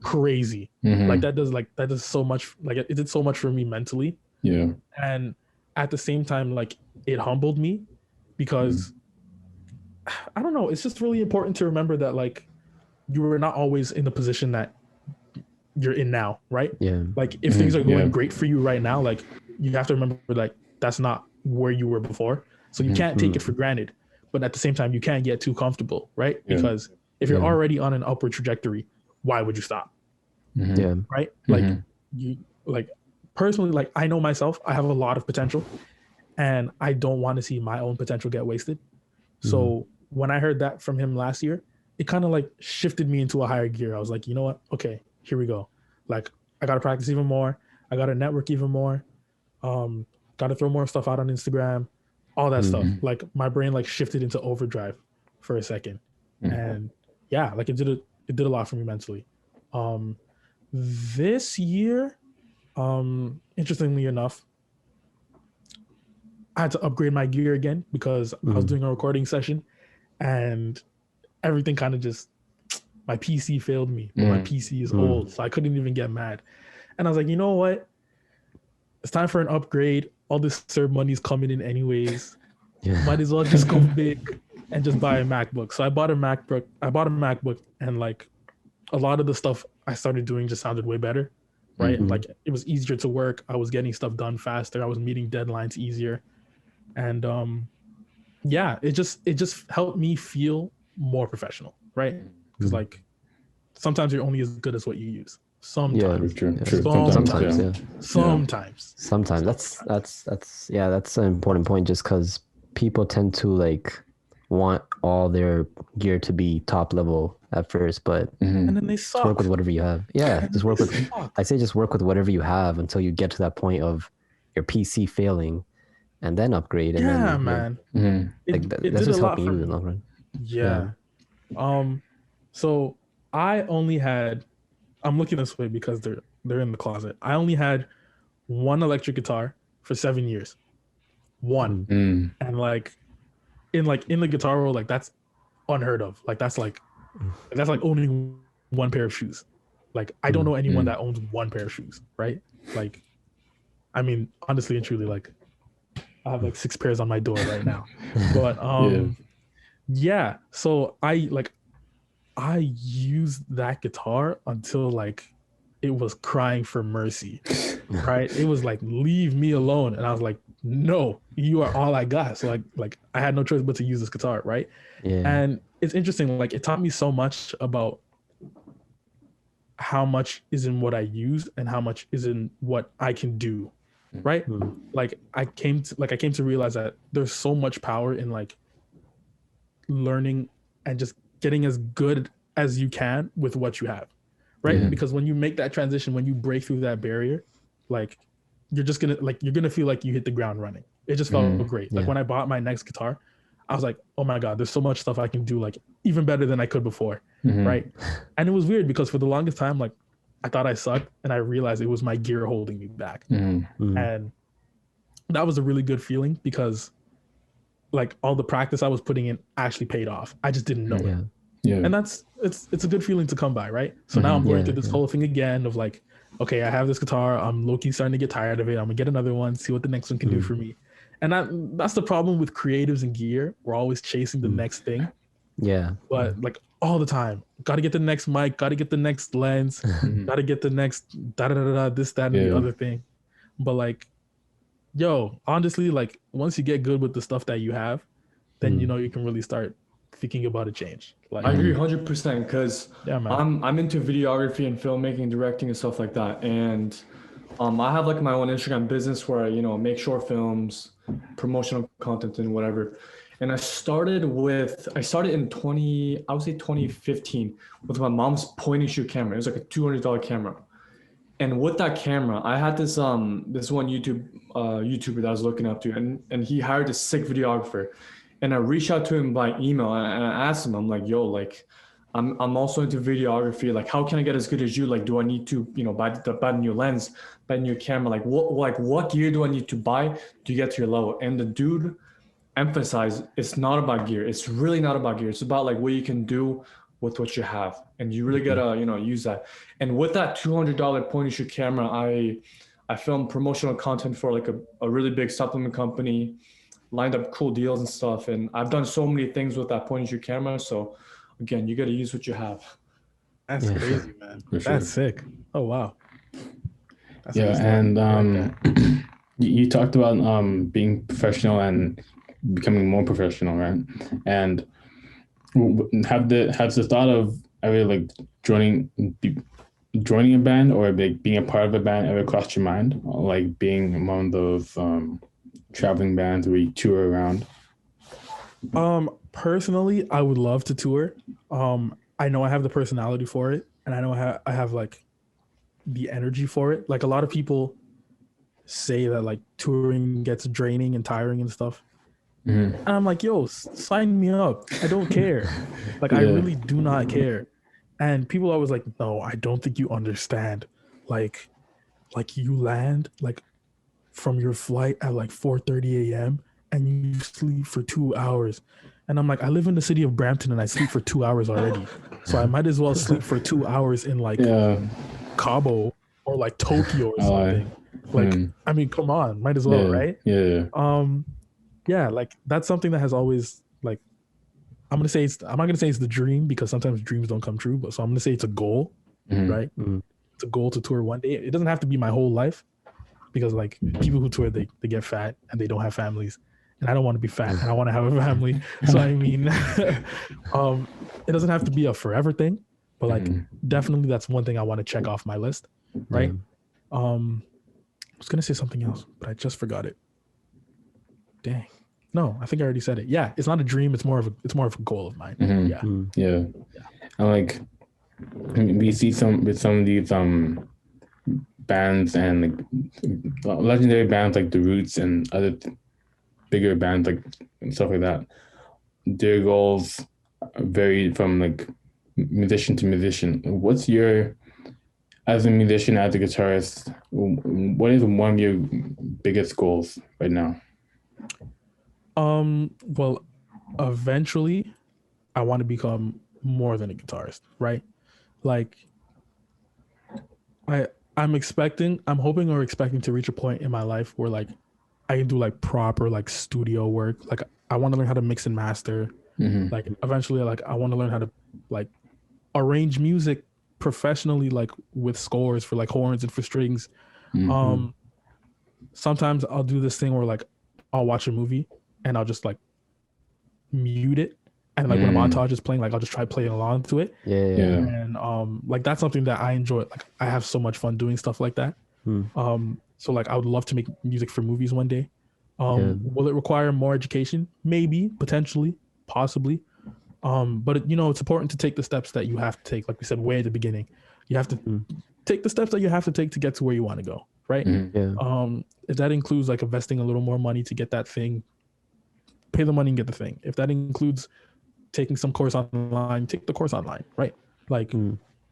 crazy. Like, that does so much. Like, it did so much for me mentally. Yeah. And at the same time, like, it humbled me because I don't know. It's just really important to remember that, like, you were not always in the position that you're in now, right? Yeah. Like, if things are going great for you right now, like, you have to remember, like, that's not where you were before. So you can't take it for granted. But at the same time, you can't get too comfortable, right? Because if you're already on an upward trajectory, why would you stop? Yeah. Right? Like, you, like, personally, like, I know myself, I have a lot of potential, and I don't want to see my own potential get wasted. So when I heard that from him last year, it kind of like shifted me into a higher gear. I was like, you know what? Okay, here we go. Like, I got to practice even more. I got to network even more. Got to throw more stuff out on Instagram, all that stuff. Like, my brain like shifted into overdrive for a second. And yeah, like, it did a lot for me mentally. This year, interestingly enough, I had to upgrade my gear again because I was doing a recording session and everything kind of just, my PC failed me. My PC is old, so I couldn't even get mad. And I was like, you know what? It's time for an upgrade. All this CERB money's coming in anyways. Might as well just go big and just buy a MacBook. So I bought a MacBook, and like, a lot of the stuff I started doing just sounded way better, right? Like, it was easier to work. I was getting stuff done faster. I was meeting deadlines easier. And yeah, it just helped me feel more professional, right? Because like, sometimes you're only as good as what you use. Sometimes. True. Sometimes. That's an important point, just because people tend to like want all their gear to be top level at first, but and then they suck. Just work with whatever you have. Yeah, just work with whatever you have until you get to that point of your PC failing, and then upgrade. And yeah, then, man. Like, that's just helping you in the long run. Yeah. So I only had, I'm looking this way because they're in the closet. I only had one electric guitar for 7 years. One. And like in the guitar world, like that's unheard of. Like that's like owning one pair of shoes. Like I don't know anyone that owns one pair of shoes, right? Like, I mean, honestly and truly, like I have like 6 pairs on my door right now. But yeah. So I used that guitar until like it was crying for mercy, right? It was like, leave me alone. And I was like, no, you are all I got. So like I had no choice but to use this guitar, right? Yeah. And it's interesting, like it taught me so much about how much is in what I use and how much is in what I can do, right? Like I came to realize that there's so much power in like learning and just getting as good as you can with what you have, right? Because when you make that transition, when you break through that barrier, like you're gonna feel like you hit the ground running. It just felt great. Like when I bought my next guitar, I was like, oh my God, there's so much stuff I can do, like even better than I could before, right? And it was weird because for the longest time, like I thought I sucked, and I realized it was my gear holding me back. And that was a really good feeling because like all the practice I was putting in actually paid off. I just didn't know it. Yeah. And it's a good feeling to come by, right? So now I'm going through this whole thing again of like, okay, I have this guitar, I'm low-key starting to get tired of it. I'm gonna get another one, see what the next one can do for me. And that's the problem with creatives and gear. We're always chasing the next thing. Yeah. But like all the time, gotta get the next mic, gotta get the next lens, gotta get the next this, that, and the other thing. But like, yo, honestly, like once you get good with the stuff that you have, then you know you can really start thinking about a change. Like I agree 100% because yeah, man. I'm into videography and filmmaking, directing and stuff like that. And I have like my own Instagram business where I, make short films, promotional content and whatever. And I started in 2015 with my mom's point and shoot camera. It was like a $200 camera. And with that camera, I had this one YouTuber that I was looking up to, and he hired a sick videographer. And I reached out to him by email and I asked him, I'm like, yo, like, I'm also into videography. Like, how can I get as good as you? Like, do I need to, buy a new lens, buy a new camera? Like, what gear do I need to buy to get to your level? And the dude emphasized, it's not about gear. It's really not about gear. It's about like what you can do with what you have. And you really gotta, use that. And with that $200 point and shoot camera, I filmed promotional content for like a really big supplement company, lined up cool deals and stuff. And I've done so many things with that point and shoot camera. So again, you got to use what you have. That's crazy, man. That's sick. Oh, wow. That's and you talked about being professional and becoming more professional, right? And has the thought of ever like joining a band or like being a part of a band ever crossed your mind? Like being one of those traveling bands where you tour around? Personally, I would love to tour. I know I have the personality for it, and I know I have like the energy for it. Like a lot of people say that like touring gets draining and tiring and stuff. And I'm like, yo, sign me up. I don't care. Like I really do not care. And people are always like, no, I don't think you understand. Like you land like from your flight at like 4:30 a.m. and you sleep for 2 hours. And I'm like, I live in the city of Brampton and I sleep for 2 hours already. So I might as well sleep for 2 hours in like Cabo or like Tokyo or something. I mean, come on, might as well, right? Yeah, like that's something that has always like, I'm not gonna say it's the dream because sometimes dreams don't come true, but so I'm gonna say it's a goal, right? It's a goal to tour one day. It doesn't have to be my whole life because like people who tour, they get fat and they don't have families. And I don't want to be fat and I want to have a family. So I mean, it doesn't have to be a forever thing, but like definitely that's one thing I want to check off my list, right? I was gonna say something else, but I just forgot it. Dang. No, I think I already said it. Yeah, it's not a dream. It's more of a goal of mine. Yeah. And like we see some of these bands and like legendary bands like The Roots and other bigger bands like and stuff like that. Their goals vary from like musician to musician. What's your, as a musician, as a guitarist, what is one of your biggest goals right now? Well, eventually I want to become more than a guitarist, right? Like I'm hoping or expecting to reach a point in my life where like I can do like proper like studio work. Like I want to learn how to mix and master. Like eventually like I want to learn how to like arrange music professionally, like with scores for like horns and for strings. Sometimes I'll do this thing where like I'll watch a movie and I'll just like mute it, and like when a montage is playing, like I'll just try playing along to it. And like that's something that I enjoy. Like I have so much fun doing stuff like that. So like I would love to make music for movies one day. Will it require more education? Maybe, potentially, possibly. But you know, it's important to take the steps that you have to take. Like we said way at the beginning, you have to take the steps that you have to take to get to where you want to go, right? If that includes like investing a little more money to get that thing, pay the money and get the thing. If that includes taking some course online, take the course online, right? Like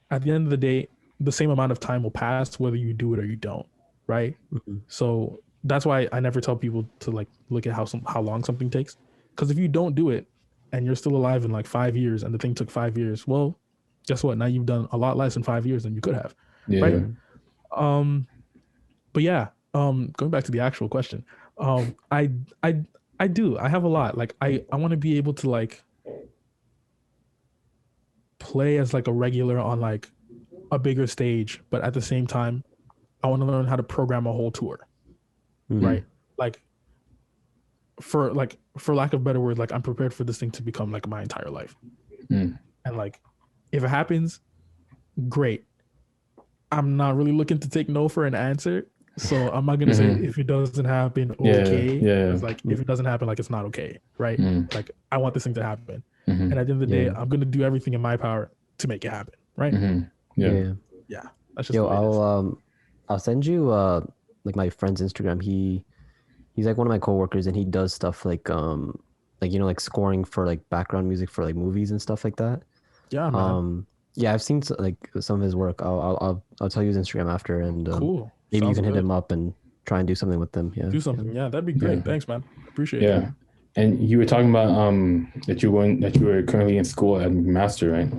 at the end of the day, the same amount of time will pass whether you do it or you don't, right? So that's why I never tell people to like look at how long something takes, because if you don't do it and you're still alive in like 5 years and the thing took 5 years, well, guess what? Now you've done a lot less in 5 years than you could have, right? But yeah, going back to the actual question, I have a lot. Like I want to be able to like play as like a regular on like a bigger stage, but at the same time, I want to learn how to program a whole tour, right? Like for lack of better words, like I'm prepared for this thing to become like my entire life. And like if it happens, great. I'm not really looking to take no for an answer, so I'm not gonna say if it doesn't happen, okay. It's like if it doesn't happen, like it's not okay, right? Like I want this thing to happen, and at the end of the day, I'm gonna do everything in my power to make it happen, right? Yeah. That's just I'll send you like my friend's Instagram. He's like one of my coworkers, and he does stuff like you know, like scoring for like background music for like movies and stuff like that. Yeah, man. Yeah, I've seen like some of his work. I'll tell you his Instagram after, and cool. Maybe Sounds you can good. hit him up and try and do something with them. Do something. Yeah, that'd be great. Thanks, man. Appreciate it. Yeah. And you were talking about that you were currently in school at master, right?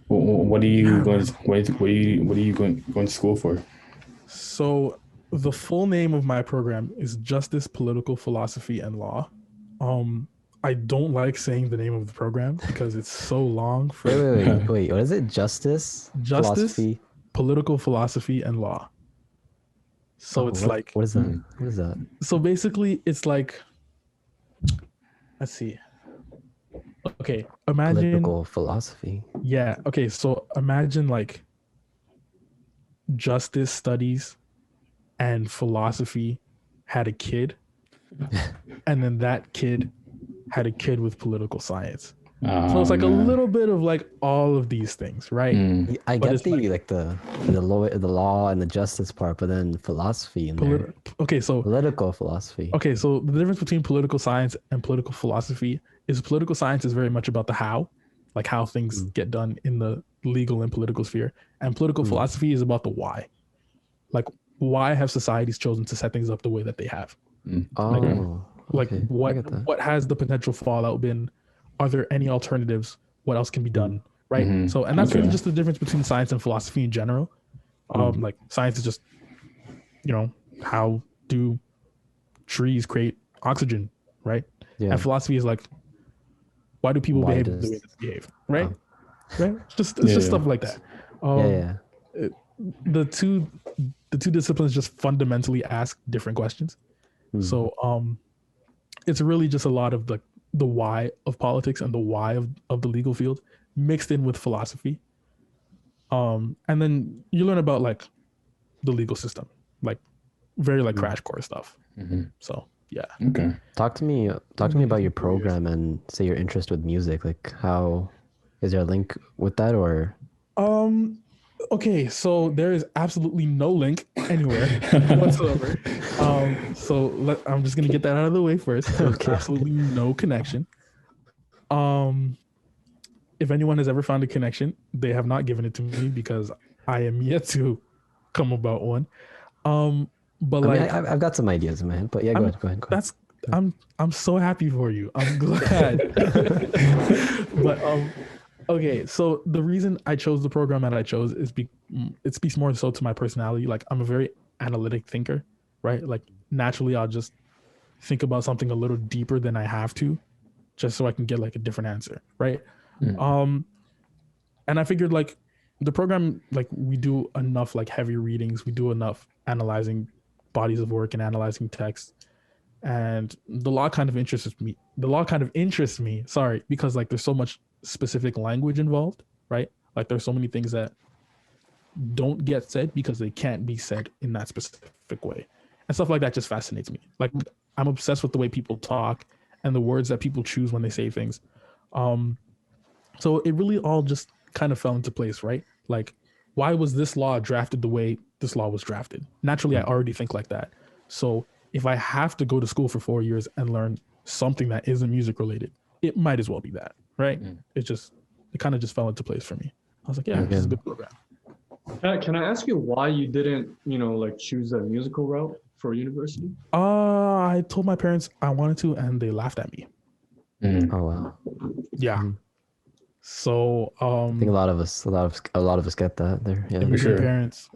What are you going to school for? So the full name of my program is Justice, Political Philosophy, and Law. I don't like saying the name of the program because it's so long. Wait. What is it? Justice, philosophy, Political Philosophy, and Law. So it's like, what is that? What is that? So basically, it's like, let's see. Okay, imagine political philosophy. Yeah. Okay, so imagine like justice studies and philosophy had a kid, and then that kid had a kid with political science. So it's like a little bit of like all of these things, right? I get the law and the justice part, but then philosophy and political philosophy. Okay, so the difference between political science and political philosophy is political science is very much about the how, like how things get done in the legal and political sphere, and political philosophy is about the why, like why have societies chosen to set things up the way that they have. What has the potential fallout been? Are there any alternatives? What else can be done? Right. So, and that's really just the difference between science and philosophy in general. Like science is just, you know, how do trees create oxygen, right? And philosophy is like, why do people behave the way they behave, right? Right. It's just stuff like that. The two disciplines just fundamentally ask different questions. So, it's really just a lot of the why of politics and the why of the legal field mixed in with philosophy. And then you learn about like the legal system, like very like crash course stuff. So yeah. Okay. Talk to me about your program and say your interest with music. Like how is there a link with that or? Okay, so there is absolutely no link anywhere whatsoever. I'm just gonna get that out of the way first. There's absolutely no connection. if anyone has ever found a connection, they have not given it to me because I am yet to come about one. But I mean, I've got some ideas in my head, but yeah, go ahead. That's I'm so happy for you. I'm glad. But okay, so the reason I chose the program that I chose is it speaks more so to my personality. Like I'm a very analytic thinker, right? Like naturally I'll just think about something a little deeper than I have to, just so I can get like a different answer, right? And I figured like the program, like we do enough like heavy readings, we do enough analyzing bodies of work and analyzing text, and the law kind of interests me. Sorry, because like there's so much specific language involved, right? Like there's so many things that don't get said because they can't be said in that specific way, and stuff like that just fascinates me. Like I'm obsessed with the way people talk and the words that people choose when they say things. So it really all just kind of fell into place, right? Like, why was this law drafted the way this law was drafted? Naturally, I already think like that. So if I have to go to school for 4 years and learn something that isn't music related, it might as well be that, right? It kind of just fell into place for me. I was like, yeah, this is a good program. Can I ask you why you didn't, like choose a musical route for university? I told my parents I wanted to, and they laughed at me. Oh wow. Yeah. So I think a lot of us get that there. Yeah. Immigrant parents.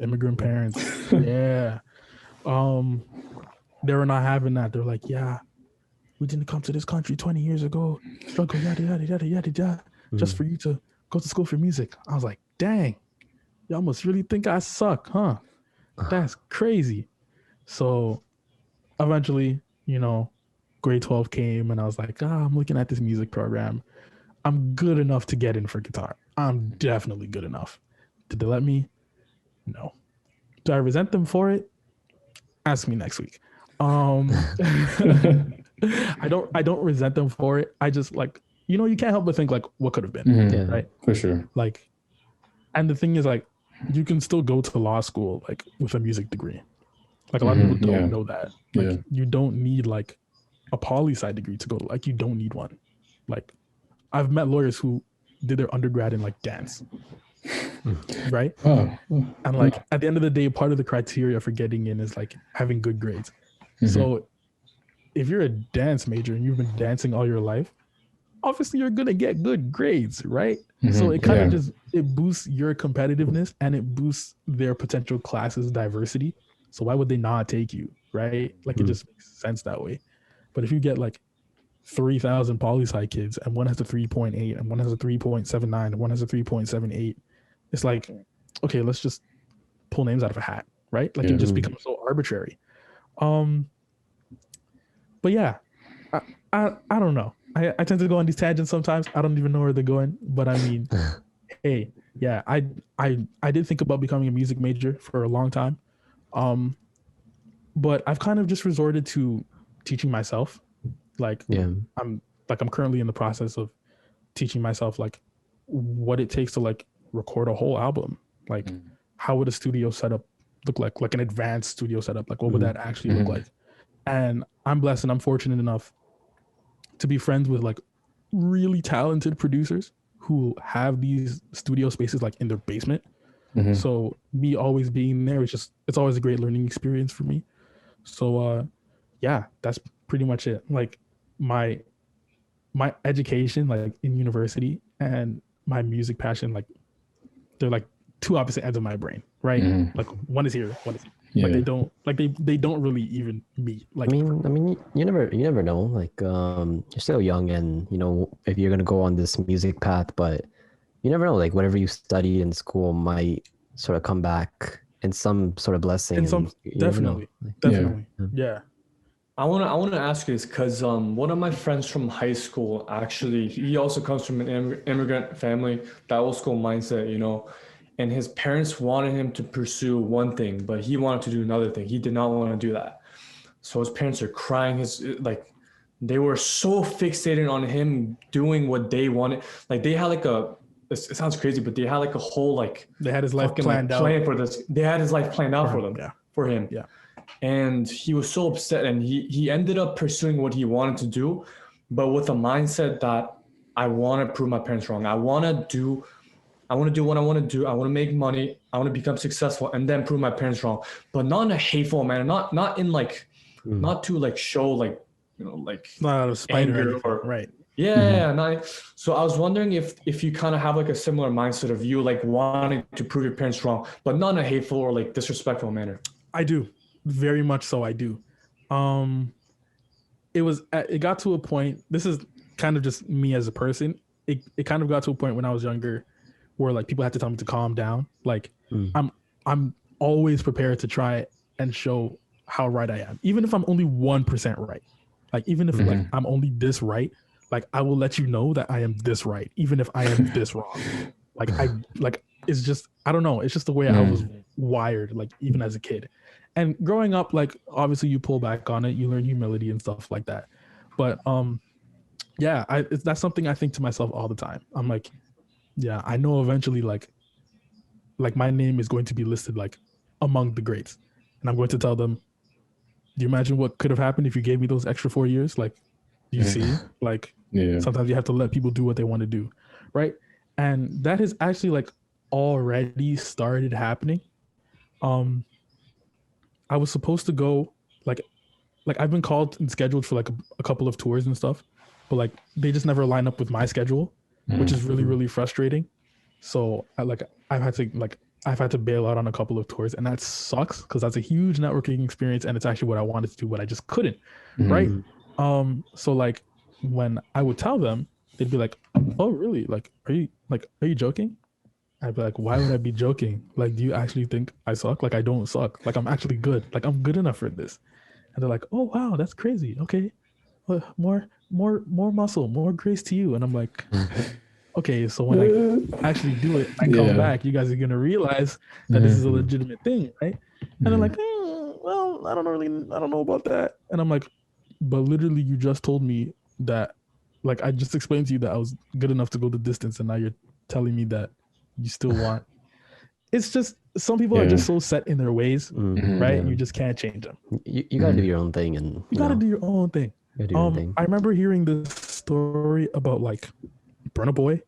Yeah. They were not having that. They're like, yeah, we didn't come to this country 20 years ago, struggle, yada, yada, yada, yada, yada, just for you to go to school for music. I was like, dang, y'all must really think I suck, huh? That's crazy. So eventually, grade 12 came and I was like, I'm looking at this music program. I'm good enough to get in for guitar. I'm definitely good enough. Did they let me? No. Do I resent them for it? Ask me next week. I don't resent them for it. I just like, you can't help but think like what could have been, right? For sure. Like, and the thing is like, you can still go to law school like with a music degree. Like a lot of people don't know that. Like you don't need like a poli-sci degree to go. Like you don't need one. Like I've met lawyers who did their undergrad in like dance. Right? And like at the end of the day, part of the criteria for getting in is like having good grades. So if you're a dance major and you've been dancing all your life, obviously you're gonna get good grades, right? So it kind of it boosts your competitiveness and it boosts their potential classes diversity. So why would they not take you, right? Like it just makes sense that way. But if you get like 3,000 poli-sci kids and one has a 3.8 and one has a 3.79 and one has a 3.78, it's like, okay, let's just pull names out of a hat, right? Like it just becomes so arbitrary. But yeah, I don't know. I tend to go on these tangents sometimes. I don't even know where they're going. But I mean, hey, yeah, I did think about becoming a music major for a long time. But I've kind of just resorted to teaching myself. Like I'm currently in the process of teaching myself like what it takes to like record a whole album. Like how would a studio setup look like an advanced studio setup? Like what would that actually look like? And I'm blessed and I'm fortunate enough to be friends with like really talented producers who have these studio spaces like in their basement. So me always being there, it's always a great learning experience for me. So yeah, that's pretty much it. Like my education like in university and my music passion, like they're like two opposite ends of my brain, right? Like one is here, one is here. Like they don't really even meet. Like I mean, you never know. Like you're still young, and if you're gonna go on this music path, but you never know. Like whatever you study in school might sort of come back in some sort of blessing. Definitely. Yeah. I want to ask you this because one of my friends from high school, actually, he also comes from an immigrant family, that old school mindset, and his parents wanted him to pursue one thing, but he wanted to do another thing. He did not want to do that. So his parents are crying. They were so fixated on him doing what they wanted. Like they had like it sounds crazy, but they had like a whole like they had his life planned out for this. They had his life planned out for him. Yeah. And he was so upset, and he ended up pursuing what he wanted to do, but with a mindset that I want to prove my parents wrong. I want to do what I want to do. I want to make money. I want to become successful and then prove my parents wrong, but not in a hateful manner, not in like, not to like show like, like not out of spite or anything, right? Yeah. So I was wondering if you kind of have like a similar mindset of you like wanting to prove your parents wrong, but not in a hateful or like disrespectful manner. I do, very much so. I do. It got to a point. This is kind of just me as a person. It kind of got to a point when I was younger, where like people had to tell me to calm down. Like I'm always prepared to try and show how right I am, even if I'm only 1% right. Like even if like I'm only this right, like I will let you know that I am this right, even if I am this wrong. Like it's just, I don't know. It's just the way I was wired, like even as a kid. And growing up, like obviously you pull back on it, you learn humility and stuff like that. But yeah, that's something I think to myself all the time. I'm like, yeah, I know eventually like my name is going to be listed like among the greats, and I'm going to tell them, do you imagine what could have happened if you gave me those extra 4 years? Like, do you see? Like, sometimes you have to let people do what they want to do, right? And that has actually like already started happening. I was supposed to go like I've been called and scheduled for like a couple of tours and stuff, but like they just never line up with my schedule, which is really, really frustrating. So I've had to bail out on a couple of tours, and that sucks because that's a huge networking experience, and it's actually what I wanted to do, but I just couldn't, right? So like when I would tell them, they'd be like, "Oh, really? Like, are you joking?" I'd be like, "Why would I be joking? Like, do you actually think I suck? Like, I don't suck. Like, I'm actually good. Like, I'm good enough for this." And they're like, "Oh, wow, that's crazy. Okay, well, more muscle, more grace to you." And I'm like, okay, so when I actually do it, I come back, you guys are gonna realize that this is a legitimate thing, right? And they're like, well, I don't know about that. And I'm like, but literally, you just told me that, like, I just explained to you that I was good enough to go the distance, and now you're telling me that you still want. It's just some people are just so set in their ways, right? You just can't change them. You gotta do your own thing, and you gotta do your own thing. I remember hearing this story about like Burna Boy,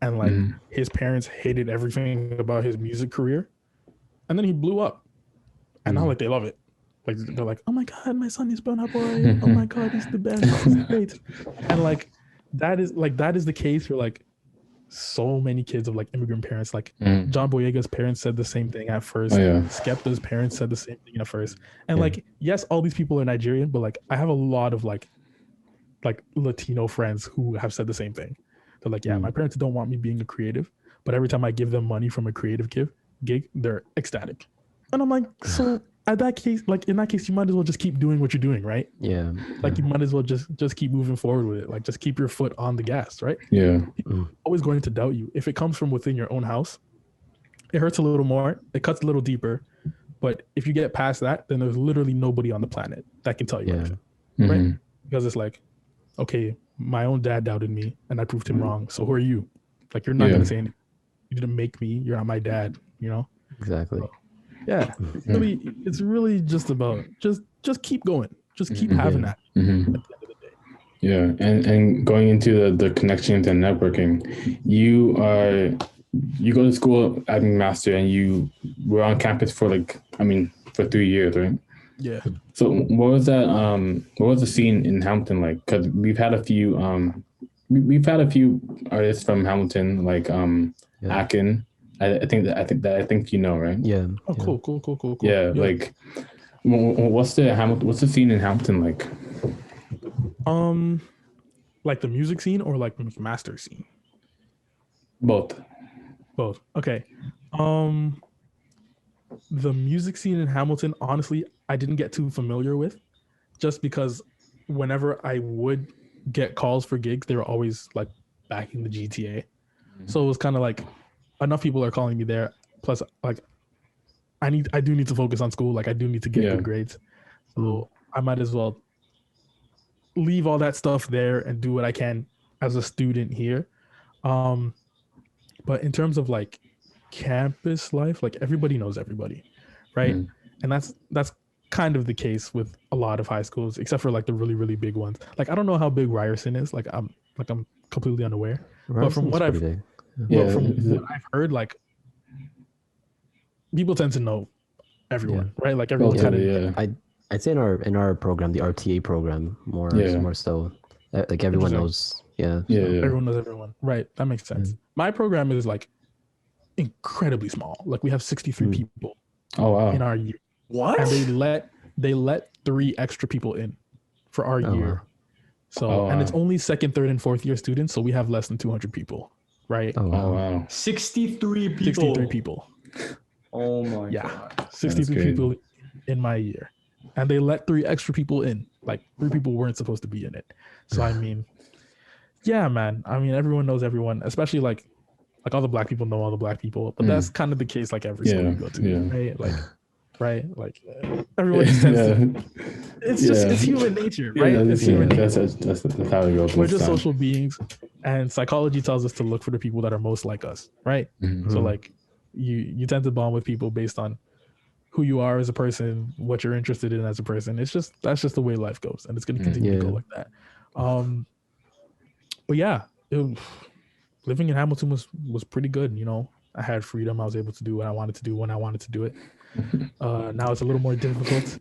and like his parents hated everything about his music career, and then he blew up, and now like they love it. Like they're like, "Oh my god, my son is Burna Boy. Oh my god, he's the best. He's great." And like that is the case for like so many kids of like immigrant parents. Like John Boyega's parents said the same thing at first. Skepta's parents said the same thing at first. And like, yes, all these people are Nigerian, but like I have a lot of like Latino friends who have said the same thing. They're like, yeah, my parents don't want me being a creative, but every time I give them money from a creative gig, they're ecstatic. And I'm like, so in that case, you might as well just keep doing what you're doing, right? Yeah. Like you might as well just keep moving forward with it. Like just keep your foot on the gas, right? Yeah. People are always going to doubt you. If it comes from within your own house, it hurts a little more. It cuts a little deeper. But if you get past that, then there's literally nobody on the planet that can tell you anything, right? Because it's like, okay, my own dad doubted me and I proved him wrong. So who are you? Like, you're not going to say anything. You didn't make me. You're not my dad, you know? Exactly. So, yeah. It's really just about just keep going. Just keep having that at the end of the day. Yeah. And going into the connections and networking, you go to school at McMaster and you were on campus for for 3 years, right? Yeah. So what was that? What was the scene in Hamilton like? Because we've had a few artists from Hamilton, like Akin. I think you know, right? Yeah. Oh, cool. Yeah, like what's the scene in Hamilton like? Like the music scene or like the McMaster scene? Both. Okay. The music scene in Hamilton, honestly, I didn't get too familiar with, just because whenever I would get calls for gigs, they were always like back in the GTA. So it was kind of like enough people are calling me there. Plus, like I do need to focus on school. Like I do need to get good grades. So I might as well leave all that stuff there and do what I can as a student here. But in terms of like campus life, like everybody knows everybody, right? And that's kind of the case with a lot of high schools, except for like the really, really big ones. Like I don't know how big Ryerson is. Like I'm completely unaware. But Horizon's from what I've pretty big. but from what I've heard, like people tend to know everyone, right? Like everyone kind of I'd say in our program, the RTA program, more so, like everyone knows. Everyone knows everyone, right? That makes sense. My program is like incredibly small. Like we have 63 people. Oh wow! In our year, What? And they let 3 extra people in for our year. Wow. So and it's only second, third, and fourth year students, so we have less than 200 people, right? Oh wow! 63 people. 63 people. Oh my god! 63 people in my year, and they let 3 extra people in. Like 3 people weren't supposed to be in it. So I mean, yeah, man. I mean, everyone knows everyone, especially like all the black people know all the black people. But that's kind of the case like every school you go to, right? Like. Right, like everyone just tends to. It's human nature, right? It's human nature. That's how it goes. We're just social beings, and psychology tells us to look for the people that are most like us, right? So like, you tend to bond with people based on who you are as a person, what you're interested in as a person. That's just the way life goes, and it's going to continue to go like that. But yeah, living in Hamilton was pretty good. You know, I had freedom. I was able to do what I wanted to do when I wanted to do it. Now it's a little more difficult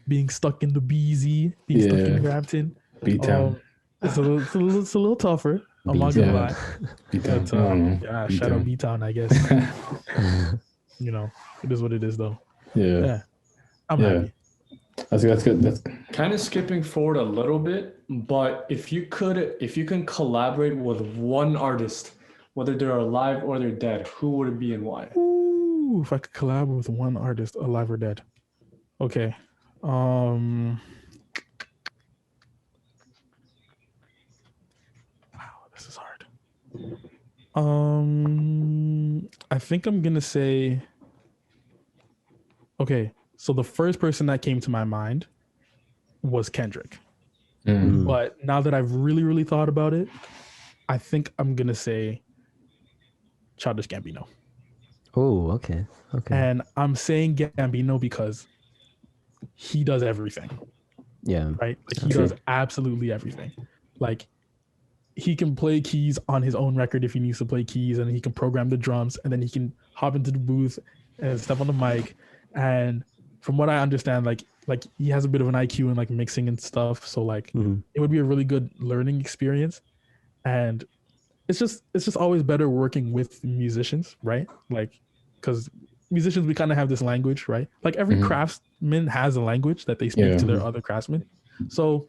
being stuck in the BZ, being stuck in Grafton. B-Town. It's a little tougher. I'm not gonna lie. B-Town. Shout out B-Town, I guess. You know, it is what it is, though. Yeah. I'm happy. That's good. That's kind of skipping forward a little bit, but if you can collaborate with one artist, whether they're alive or they're dead, who would it be and why? Ooh, if I could collab with one artist, alive or dead. Okay. Wow, this is hard. I think I'm gonna say. Okay, so the first person that came to my mind was Kendrick. But now that I've really, really thought about it, I think I'm gonna say Childish Gambino. Oh, okay. And I'm saying Gambino because he does everything. Yeah. Right? Like he does absolutely everything. Like he can play keys on his own record if he needs to play keys, and he can program the drums, and then he can hop into the booth and step on the mic. And from what I understand, like he has a bit of an IQ in like mixing and stuff. So like it would be a really good learning experience. And it's just always better working with musicians, right? Like, because musicians, we kind of have this language, right? Like every craftsman has a language that they speak to their other craftsmen. So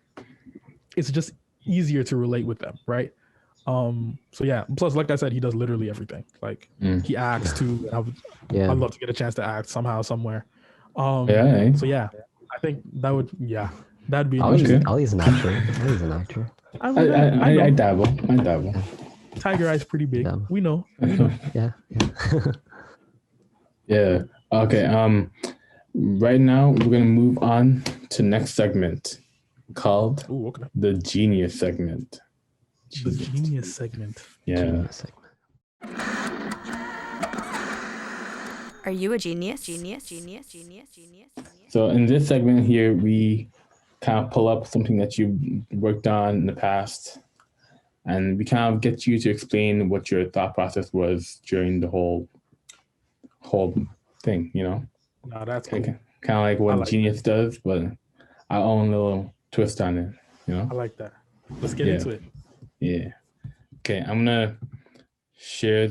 it's just easier to relate with them, right? So yeah, plus like I said, he does literally everything. Like he acts too. And I'd love to get a chance to act somehow, somewhere. So yeah, I think that'd be Ollie's an actor. I dabble. Tiger Eye's pretty big. We know. Yeah. Yeah. Okay. Right now we're gonna move on to next segment called the Genius segment. The Genius segment. Yeah. Genius segment. Are you a genius? So in this segment here, we kind of pull up something that you've worked on in the past, and we kind of get you to explain what your thought process was during the whole thing, you know? No, that's cool. Kind of like what Genius does, but our own little twist on it, you know? I like that. Let's get into it. Yeah. Okay, I'm gonna share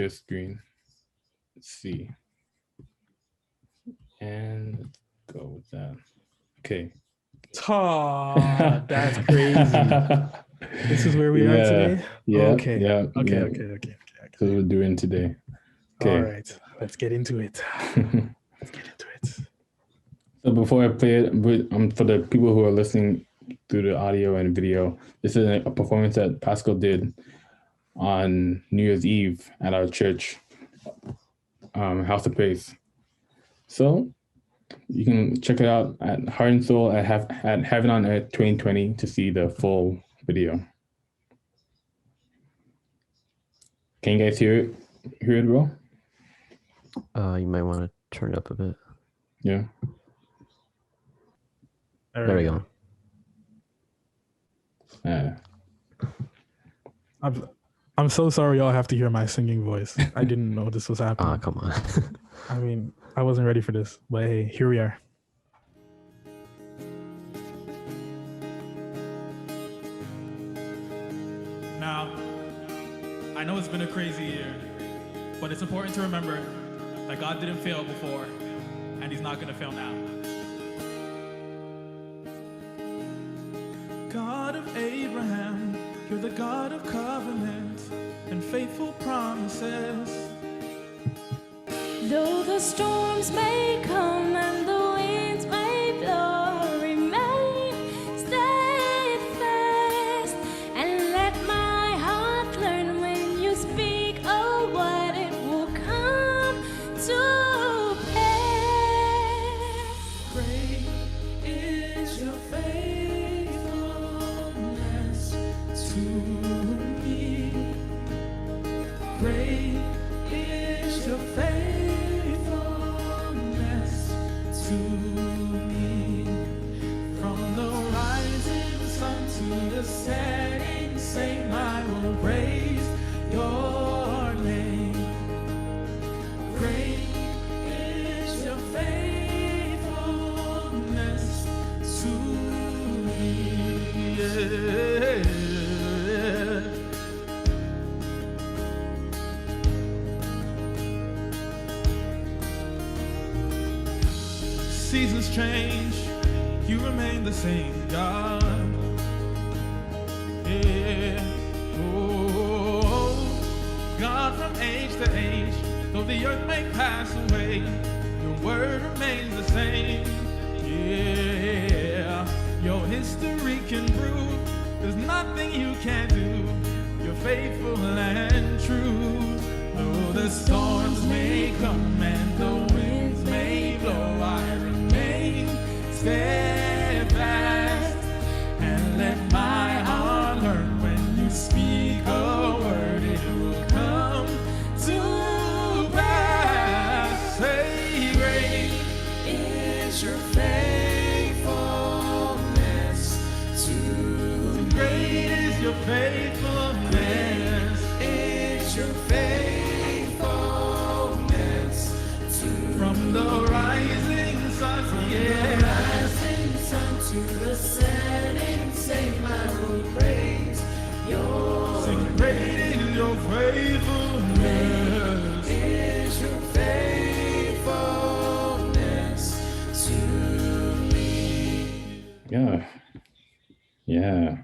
screen. Let's see. And let's go with that. Okay. That's crazy. This is where we are today? Yeah. Okay. Okay. That's what we're doing today. Okay. All right. Let's get into it. So before I play it, for the people who are listening through the audio and video, this is a performance that Pascal did on New Year's Eve at our church, House of Praise. So you can check it out at Heart and Soul at Heaven on Earth 2020 to see the full video. Can you guys hear it, bro? You might want to turn it up a bit. Yeah. There we go. I'm so sorry y'all have to hear my singing voice. I didn't know this was happening. Ah, come on. I mean, I wasn't ready for this, but hey, here we are. Now, I know it's been a crazy year, but it's important to remember that God didn't fail before, and He's not going to fail now. God of Abraham, you're the God of covenant and faithful promises. Though the storms may come and the winds may blow, remain steadfast and let my heart learn when you speak a word, it will come to pass. Great is your faithfulness to me. Great is your faithfulness to me. From the rising sun to the setting same, I will praise your name. Great is your faithfulness to me. Yeah. Seasons change, you remain the same God. Yeah. Oh, God from age to age, though the earth may pass away, your word remains the same. Yeah. Your history can prove there's nothing you can't do. You're faithful and true. Though the storms may come and the winds may blow, I remain steadfast and let my heart learn when you speak a word, it will come to pass. Say, great is your faithfulness to me. Great is your faithfulness. Is your faithfulness to from the rising sun, yeah. Rising sun to the setting, same I will praise your. Sing, great is your faithfulness. Is your faithfulness to me. Yeah. Yeah.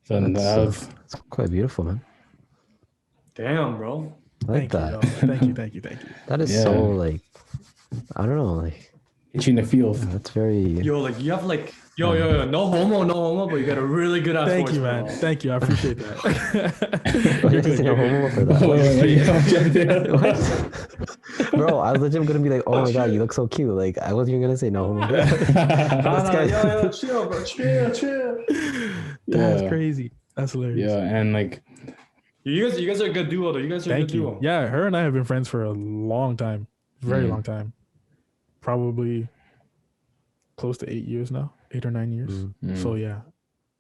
So that was It's quite beautiful, man. Damn, bro. I like Thank that. you, though. Thank you, thank you, thank you. That is Yeah. so like, I don't know, like hit you in the feels. that's very. Yo, like you have like yo, no homo, but you got a really good ass Thank voice, you, man. bro. Thank you. I appreciate that. Why you say no homo for that? What? Bro, I was legit gonna be like, oh my god, you look so cute. Like I wasn't even gonna say no homo. This guy- Yo, chill, bro, chill. That's Yeah. crazy. That's hilarious. Yeah, and like You guys are a good duo, though. You guys are a Thank good you. duo. Yeah, her and I have been friends for a long time. Very long time. Probably close to 8 years now. 8 or 9 years. So yeah.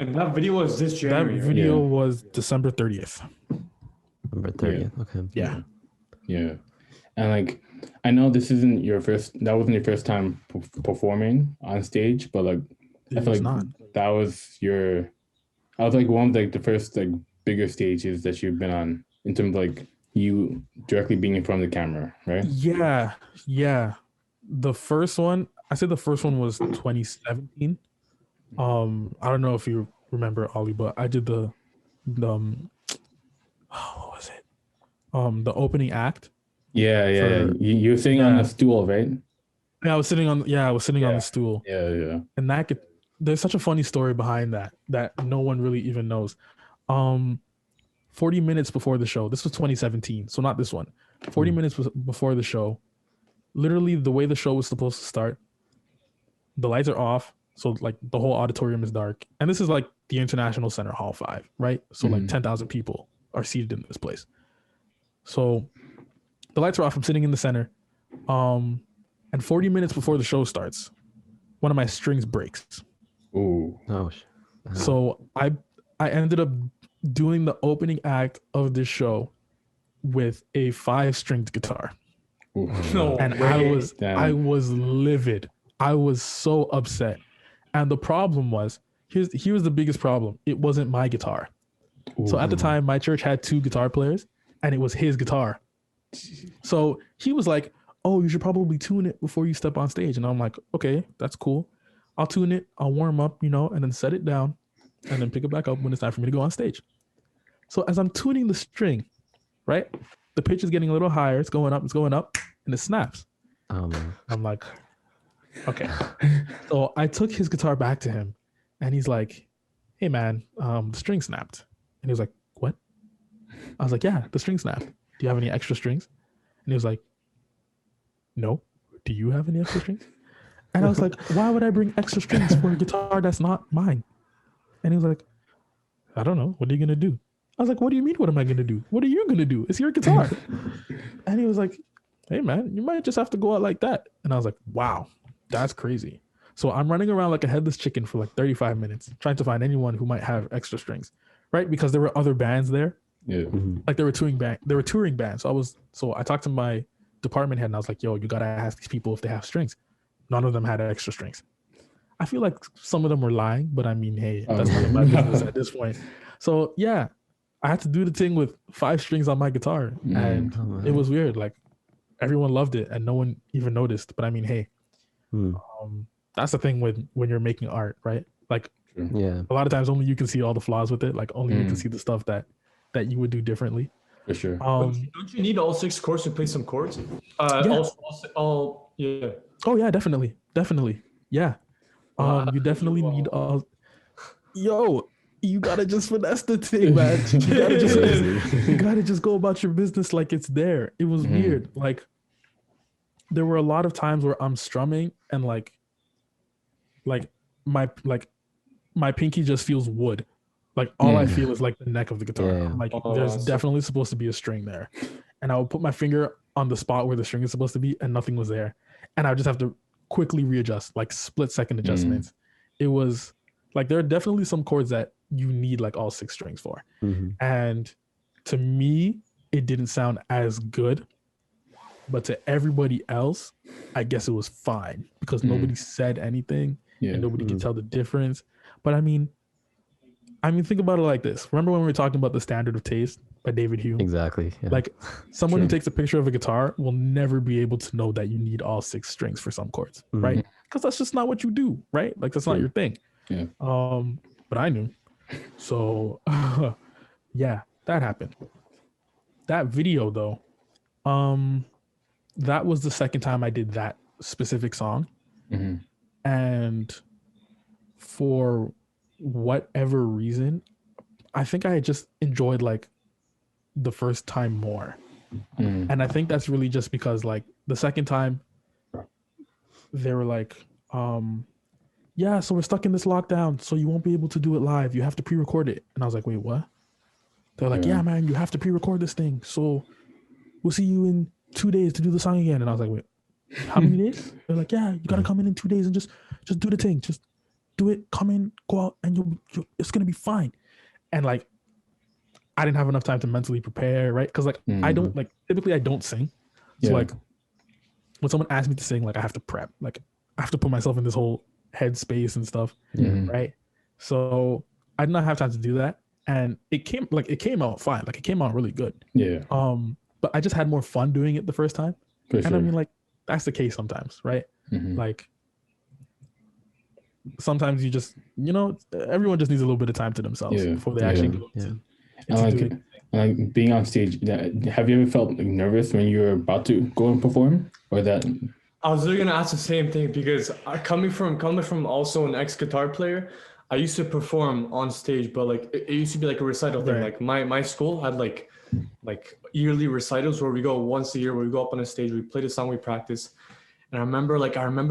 And that video was this January. That right? video was December 30th. Number 30th. Okay. Yeah. yeah, and like I know this isn't your first. That wasn't your first time performing on stage, but like I It feel was like not. that was your. I was like one of like the first like bigger stages that you've been on in terms of like you directly being in front of the camera, right? Yeah. Yeah. The first one, I said the first one was 2017. I don't know if you remember Ollie, but I did the what was it? The opening act. Yeah. For- You were sitting on Yeah. a stool, right? Yeah, I was sitting on the stool. Yeah. And there's such a funny story behind that no one really even knows. 40 minutes before the show, this was 2017, so not this one. 40 minutes before the show, literally the way the show was supposed to start, the lights are off, so like the whole auditorium is dark. And this is like the International Center Hall 5, right? So like 10,000 people are seated in this place. So the lights are off, I'm sitting in the center. And 40 minutes before the show starts, one of my strings breaks. Ooh. Oh, So I ended up doing the opening act of this show with a 5-stringed guitar. No And way. I was livid. I was so upset. And the problem was, here's the biggest problem. It wasn't my guitar. So at the time, my church had 2 guitar players, and it was his guitar. So he was like, "Oh, you should probably tune it before you step on stage." And I'm like, "Okay, that's cool. I'll tune it. I'll warm up, and then set it down, and then pick it back up when it's time for me to go on stage." So as I'm tuning the string, right, the pitch is getting a little higher. It's going up, and it snaps. I'm like, okay. So I took his guitar back to him, and he's like, "Hey man, the string snapped." And he was like, "What?" I was like, "Yeah, the string snapped. Do you have any extra strings?" And he was like, "No. Do you have any extra strings?" And I was like, "Why would I bring extra strings for a guitar that's not mine?" And he was like, "I don't know. What are you going to do?" I was like, "What do you mean, what am I going to do? What are you going to do? It's your guitar." And he was like, "Hey man, you might just have to go out like that." And I was like, "Wow, that's crazy." So I'm running around like a headless chicken for like 35 minutes trying to find anyone who might have extra strings, right? Because there were other bands there. Yeah. Like they were touring bands. So I talked to my department head and I was like, "Yo, you got to ask these people if they have strings." None of them had extra strings. I feel like some of them were lying, but I mean, hey, that's none of my business at this point. So yeah, I had to do the thing with 5 strings on my guitar, and it was weird. Like everyone loved it, and no one even noticed. But I mean, hey, that's the thing with when you're making art, right? Like, Yeah. a lot of times only you can see all the flaws with it. Like only you can see the stuff that you would do differently. For sure. Don't you need all 6 chords to play some chords? Yeah. Yeah. Oh yeah, definitely. Yeah. You definitely need yo, you gotta just finesse the thing, man. You gotta just go about your business like it's there. It was weird. Like there were a lot of times where I'm strumming and like my pinky just feels wood. Like all I feel is like the neck of the guitar. Yeah. I'm like, there's definitely supposed to be a string there. And I would put my finger on the spot where the string is supposed to be and nothing was there. And I would just have to quickly readjust, like split-second adjustments. It was like there are definitely some chords that you need like all 6 strings for. And to me, it didn't sound as good. But to everybody else, I guess it was fine because nobody said anything and nobody could tell the difference. But I mean, think about it like this. Remember when we were talking about The Standard of Taste by David Hume? Exactly. Yeah. Like someone who takes a picture of a guitar will never be able to know that you need all 6 strings for some chords, right? Because that's just not what you do, right? Like that's not your thing. Yeah. But I knew. So yeah, that happened. That video though, that was the second time I did that specific song. And for whatever reason, I think I just enjoyed like the first time more. And I think that's really just because like the second time they were like, yeah, so we're stuck in this lockdown, so you won't be able to do it live. You have to pre-record it. And I was like, wait, what? They're like, yeah, man, you have to pre-record this thing. So we'll see you in 2 days to do the song again. And I was like, wait, how many days? They're like, yeah, you gotta come in 2 days and just do the thing. Just do it, come in, go out, and it's gonna be fine. And like, I didn't have enough time to mentally prepare, right? Because like I don't like typically I don't sing. So like when someone asks me to sing, like I have to prep. Like I have to put myself in this whole headspace and stuff. Right. So I did not have time to do that. And it came out fine. Like it came out really good. Yeah. But I just had more fun doing it the first time. I mean, like that's the case sometimes, right? Like sometimes you just, everyone just needs a little bit of time to themselves before they actually go into like being on stage. Have you ever felt like nervous when you were about to go and perform, or that? I was really gonna ask the same thing because coming from also an ex-guitar player, I used to perform on stage, but like it used to be like a recital thing. Like my school had like yearly recitals where we go once a year, where we go up on a stage, we play the song, we practice. And I remember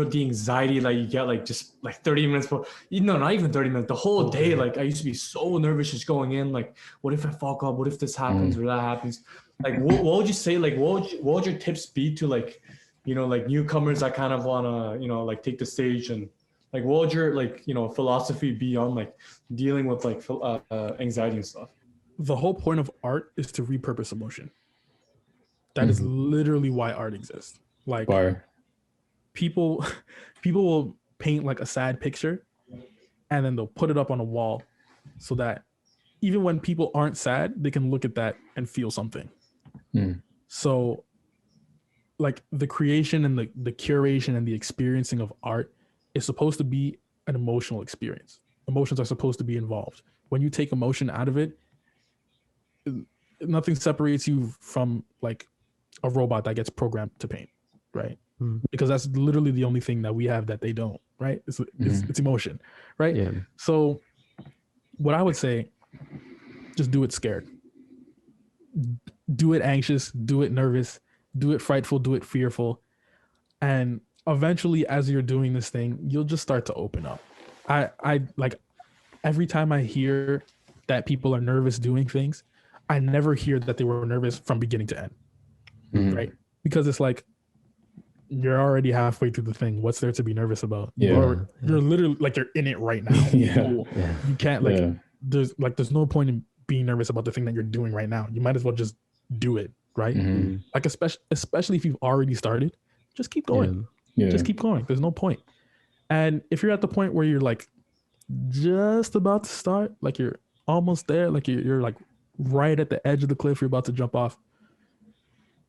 the anxiety like you get like just like 30 minutes before, not even 30 minutes, the whole day. Like I used to be so nervous just going in, like, what if I fuck up? What if this happens or that happens? Like, what would you say? Like, what would your tips be to like, like newcomers that kind of want to, like take the stage, and like, what would your like, philosophy be on like dealing with like anxiety and stuff? the whole point of art is to repurpose emotion. That is literally why art exists. Like people will paint like a sad picture and then they'll put it up on a wall so that even when people aren't sad, they can look at that and feel something. So like the creation and the curation and the experiencing of art is supposed to be an emotional experience. Emotions are supposed to be involved. When you take emotion out of it, nothing separates you from like a robot that gets programmed to paint, right? Because that's literally the only thing that we have that they don't, right? It's emotion, right? Yeah. So what I would say, just do it scared. Do it anxious, do it nervous, do it frightful, do it fearful. And eventually as you're doing this thing, you'll just start to open up. I like every time I hear that people are nervous doing things, I never hear that they were nervous from beginning to end, right? Because it's like, you're already halfway through the thing. What's there to be nervous about? You're literally like, you're in it right now. You can't like, there's no point in being nervous about the thing that you're doing right now. You might as well just do it, right? Like especially if you've already started, just keep going. Just keep going. There's no point. And if you're at the point where you're like just about to start, like you're almost there, like you're like right at the edge of the cliff, you're about to jump off,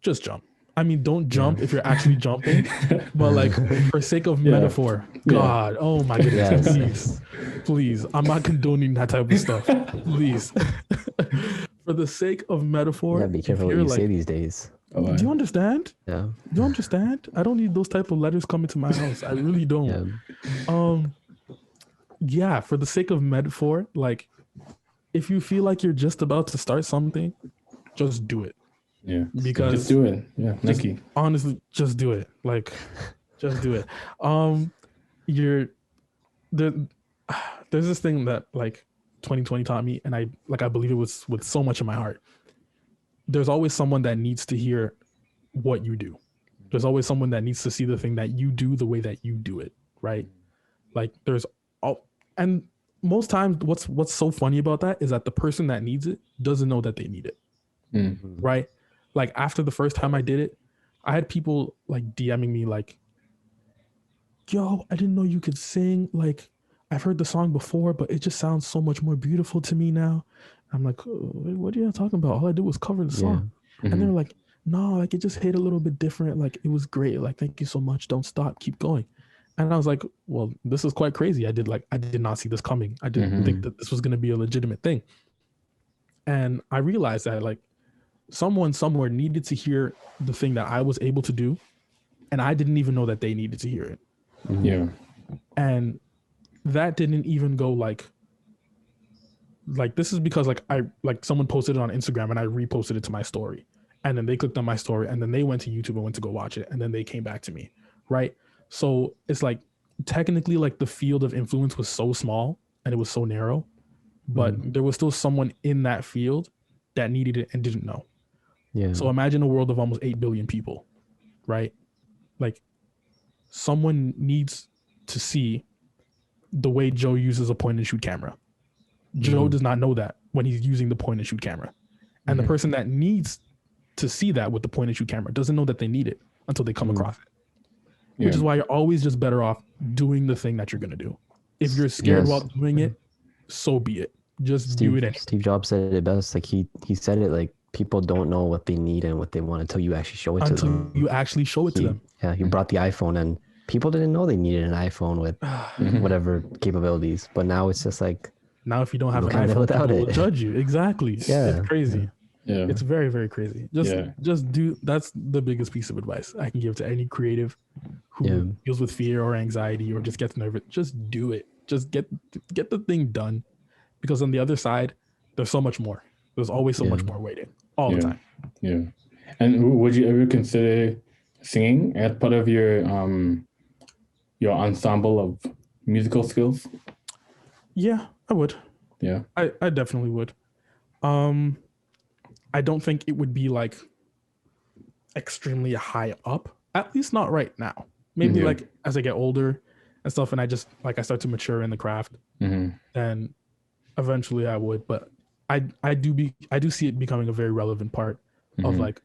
just jump. I mean, don't jump if you're actually jumping, but like for sake of metaphor, God, oh my goodness, please, I'm not condoning that type of stuff. Please, for the sake of metaphor, be careful what you say these days. Do you understand? Yeah. Do you understand? I don't need those type of letters coming to my house. I really don't. For the sake of metaphor, like if you feel like you're just about to start something, just do it. Yeah, because just do it. Yeah, Nike. Honestly, just do it. Like, just do it. There's this thing that like 2020 taught me, and I believe it was with so much of my heart. There's always someone that needs to hear what you do. There's always someone that needs to see the thing that you do the way that you do it, right? Like and most times what's so funny about that is that the person that needs it doesn't know that they need it, right? Like after the first time I did it, I had people like DMing me like, yo, I didn't know you could sing. Like, I've heard the song before, but it just sounds so much more beautiful to me now. I'm like, oh, what are you talking about? All I did was cover the song. And they're like, no, like it just hit a little bit different. Like it was great. Like, thank you so much. Don't stop. Keep going. And I was like, well, this is quite crazy. I did not see this coming. I didn't think that this was going to be a legitimate thing. And I realized that like someone somewhere needed to hear the thing that I was able to do. And I didn't even know that they needed to hear it. Yeah. And that didn't even go like this is because like someone posted it on Instagram and I reposted it to my story. And then they clicked on my story and then they went to YouTube and went to go watch it. And then they came back to me. Right. So it's like technically like the field of influence was so small and it was so narrow, but there was still someone in that field that needed it and didn't know. Yeah. So imagine a world of almost 8 billion people, right? Like someone needs to see the way Joe uses a point and shoot camera. Joe does not know that when he's using the point and shoot camera. And the person that needs to see that with the point and shoot camera doesn't know that they need it until they come across it. Which is why you're always just better off doing the thing that you're going to do. If you're scared while doing it, so be it. Just do it anyway. Steve Jobs said it best. Like he said it like people don't know what they need and what they want until you actually show it to them. Until you actually show it to them. Yeah, he brought the iPhone and people didn't know they needed an iPhone with whatever capabilities. But now it's just like... Now if you don't have an iPhone, people will judge you. Exactly. Yeah. It's crazy. Yeah. It's very, very crazy. Just do... That's the biggest piece of advice I can give to any creative who deals with fear or anxiety or just gets nervous. Just do it. Just get the thing done. Because on the other side, there's so much more. There's always so much more waiting all the time. Yeah. And would you ever consider singing as part of your ensemble of musical skills? Yeah, I would. Yeah. I definitely would. I don't think it would be like extremely high up, at least not right now. Maybe like as I get older and stuff and I just like I start to mature in the craft, then eventually I would. But I do see it becoming a very relevant part of Mhm. like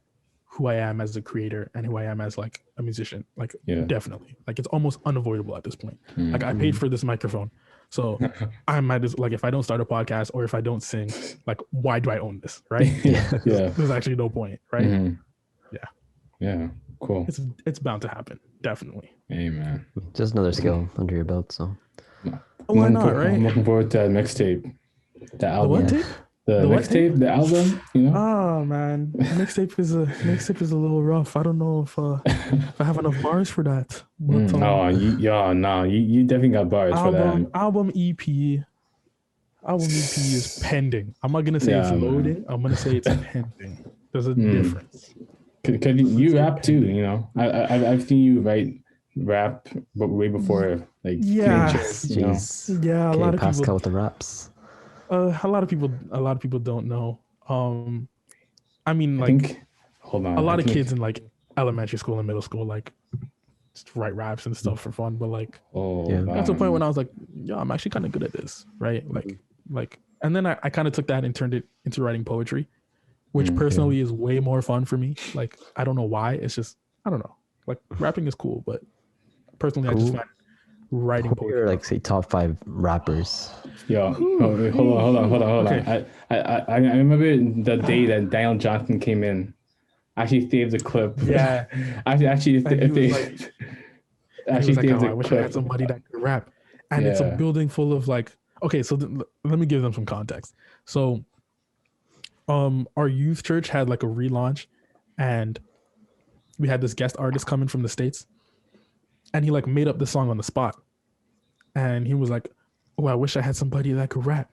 who I am as a creator and who I am as like a musician. Like Yeah. definitely. Like it's almost unavoidable at this point. Mhm. Like I paid for this microphone. So I might just like if I don't start a podcast or if I don't sing, like why do I own this? Right? Yeah. Yeah. There's actually no point, right? Mhm. Yeah. Yeah. Cool. It's bound to happen. Definitely. Hey, man. Just another skill under your belt. So Why not, right? I'm looking forward to that mixtape, the The album, what tape? the what mixtape, the album. You know. Oh man, mixtape is a little rough. I don't know if I have enough bars for that. But, Oh, you definitely got bars for that. album EP is pending. I'm not gonna say it's Yeah, man. loading. I'm gonna say it's pending. There's a difference. Cause you rap too, you know. I've seen you rap, but way before like Yeah. teenagers, you know? jeez. Yeah, a Okay, lot of Pascal people. with the raps. A lot of people don't know. I mean, I like think. Hold on. a lot I of think- kids in like elementary school and middle school like just write raps and stuff for fun, but like Oh, Yeah. got to a point when I was like, yeah, I'm actually kind of good at this, right? Like, and then I kind of took that and turned it into writing poetry, which personally is way more fun for me. Like, I don't know why. It's just, I don't know. Like, rapping is cool, but personally, I just Cool. find writing Who are poetry. your, like say top 5 rappers? Yo, wait, hold on. Okay. I remember the day that Daniel Johnson came in. I actually saved the clip. Yeah. Actually, And he was like, actually he was like, saved oh, the I wish I clip. had somebody that could rap. And it's a Yeah. building full of like, okay, so let me give them some context. So, our youth church had like a relaunch, and we had this guest artist coming from the States, and he like made up the song on the spot. And he was like, oh, I wish I had somebody that could rap.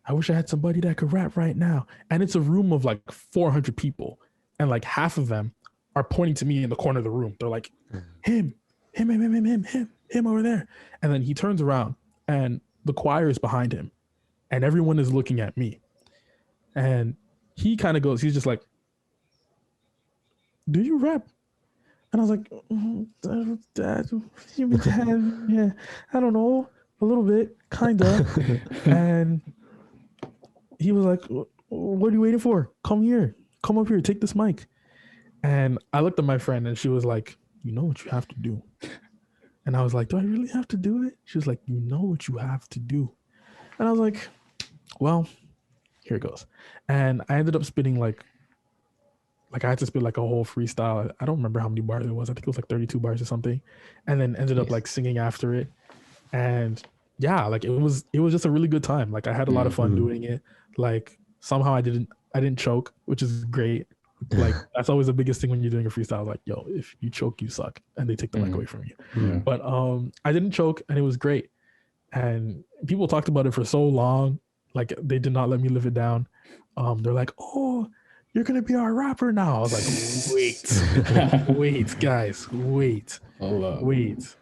I wish I had somebody that could rap right now. And it's a room of like 400 people. And like half of them are pointing to me in the corner of the room. They're like, him over there. And then he turns around and the choir is behind him and everyone is looking at me. And he kind of goes, he's just like, do you rap? And I was like, yeah, I don't know, a little bit, kind of. And he was like, what are you waiting for? Come here. Come up here. Take this mic. And I looked at my friend and she was like, you know what you have to do. And I was like, do I really have to do it? She was like, you know what you have to do. And I was like, well, here it goes. And I ended up spitting like I had to spit like a whole freestyle. I don't remember how many bars it was. I think it was like 32 bars or something. And then ended up like singing after it. And yeah, like it was just a really good time. Like I had a lot of fun doing it. Like somehow I didn't choke, which is great. Like that's always the biggest thing when you're doing a freestyle. Like, yo, if you choke, you suck, and they take the mic away from you. Yeah. But I didn't choke, and it was great. And people talked about it for so long. Like they did not let me live it down. They're like, oh, you're gonna be our rapper now. I was like, wait, guys, wait. Hold up. Wait.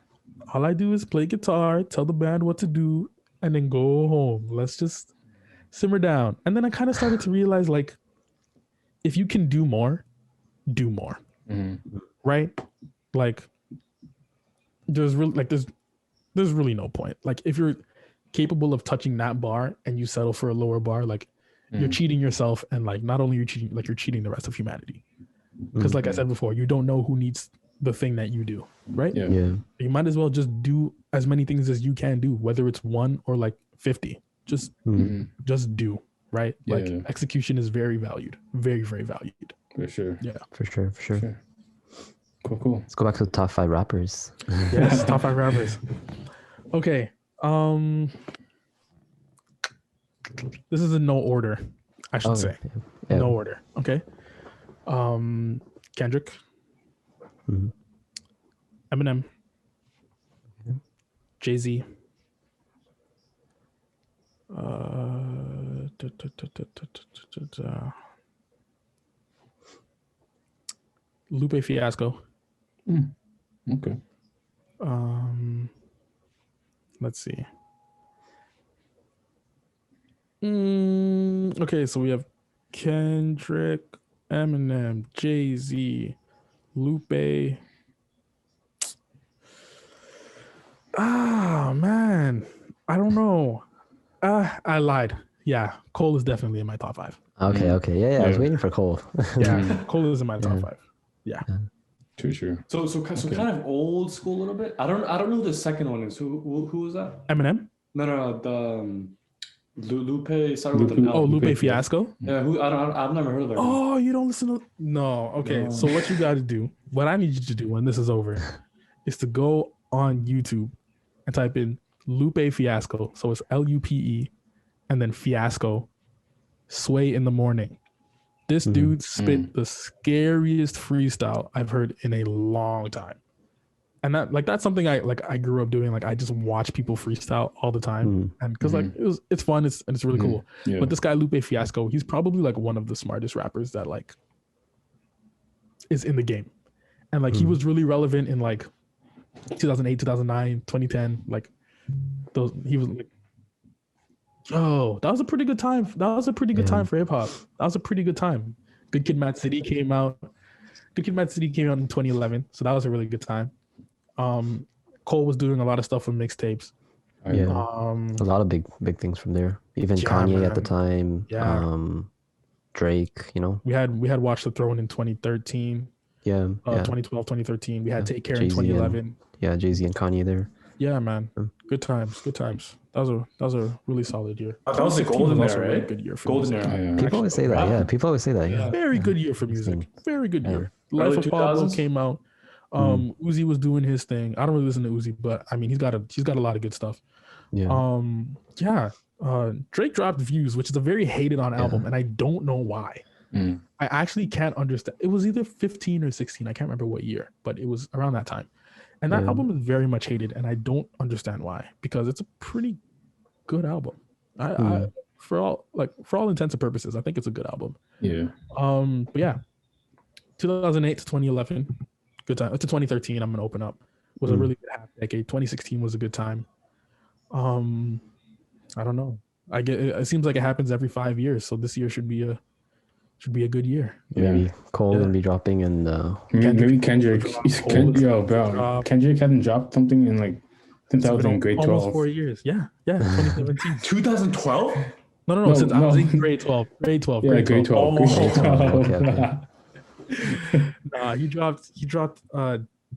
All I do is play guitar, tell the band what to do, and then go home. Let's just simmer down. And then I kind of started to realize, like, if you can do more, do more. Right? Like, there's really no point. Like, if you're capable of touching that bar and you settle for a lower bar, like, you're cheating yourself, and like, not only you're cheating, like, you're cheating the rest of humanity. Because, like I said before, you don't know who needs the thing that you do, right? Yeah. You might as well just do as many things as you can do, whether it's 1 or like 50. Just do, right? Like execution is very valued, very, very valued. For sure. Yeah, For sure. Cool. Let's go back to the top 5 rappers. yes. Top 5 rappers. Okay. This is in no order, I should say. Yeah. No order. Okay. Kendrick, Eminem, Jay-Z, Lupe Fiasco. Okay. Let's see. Okay, so we have Kendrick, Eminem, Jay-Z, Lupe. Ah, man. I don't know. I lied. Yeah, Cole is definitely in my top 5. Okay. Yeah, I was waiting for Cole. Yeah, Cole is in my top 5. Yeah. True. So kind of old school a little bit. I don't know who the second one is. Who was that? Eminem? No. The Lupe started with an L. Oh, Lupe Fiasco? Yeah, I've never heard of that. Oh, you don't listen to... No. Okay, No. so what you got to do, what I need you to do when this is over, is to go on YouTube and type in Lupe Fiasco. So it's Lupe and then Fiasco, Sway in the Morning. This dude spit the scariest freestyle I've heard in a long time. And that's something I grew up doing. Like, I just watch people freestyle all the time. And because it's fun, it's really cool. Yeah. But this guy Lupe Fiasco, he's probably like one of the smartest rappers that like is in the game. And like he was really relevant in like 2008, 2009, 2010. Like those, he was like, oh, that was a pretty good time. That was a pretty good time for hip hop. That was a pretty good time. Good Kid, Mad City came out. Good Kid, Mad City came out in 2011, so that was a really good time. Cole was doing a lot of stuff with mixtapes. Yeah, a lot of big things from there. Even Kanye at the time. Yeah. Drake. You know, we had Watch the Throne in 2013. 2012, 2013. We had Take Care in 2011. Jay-Z and Kanye there. Yeah, man. Good times. That was a really solid year. That was the golden era, right? Good year for Golden music. era. People always say that. Yeah, people always say that. Yeah. Very good year for music. Very good year. Life Early of Pablo 2000s? came out. Uzi was doing his thing. I don't really listen to Uzi, but I mean he's got a lot of good stuff. Yeah. Drake dropped Views, which is a very hated on album, and I don't know why. I actually can't understand. It was either 15 or 16. I can't remember what year, but it was around that time. And that album is very much hated, and I don't understand why, because it's a pretty good album. I for all intents and purposes, I think it's a good album. Yeah. But yeah, 2008 to 2011, good time. To 2013, I'm gonna open up, was a really good half decade. 2016 was a good time. I don't know. It seems like it happens every 5 years, so this year should be a good year. Maybe Cole will be dropping, and maybe Kendrick. Kendrick hadn't dropped something in like since I was in grade 12. Almost 4 years. Yeah, 2017. 2012? No. Since I was in grade 12. Grade 12. Yeah, grade 12. Grade 12. Okay. Nah, he dropped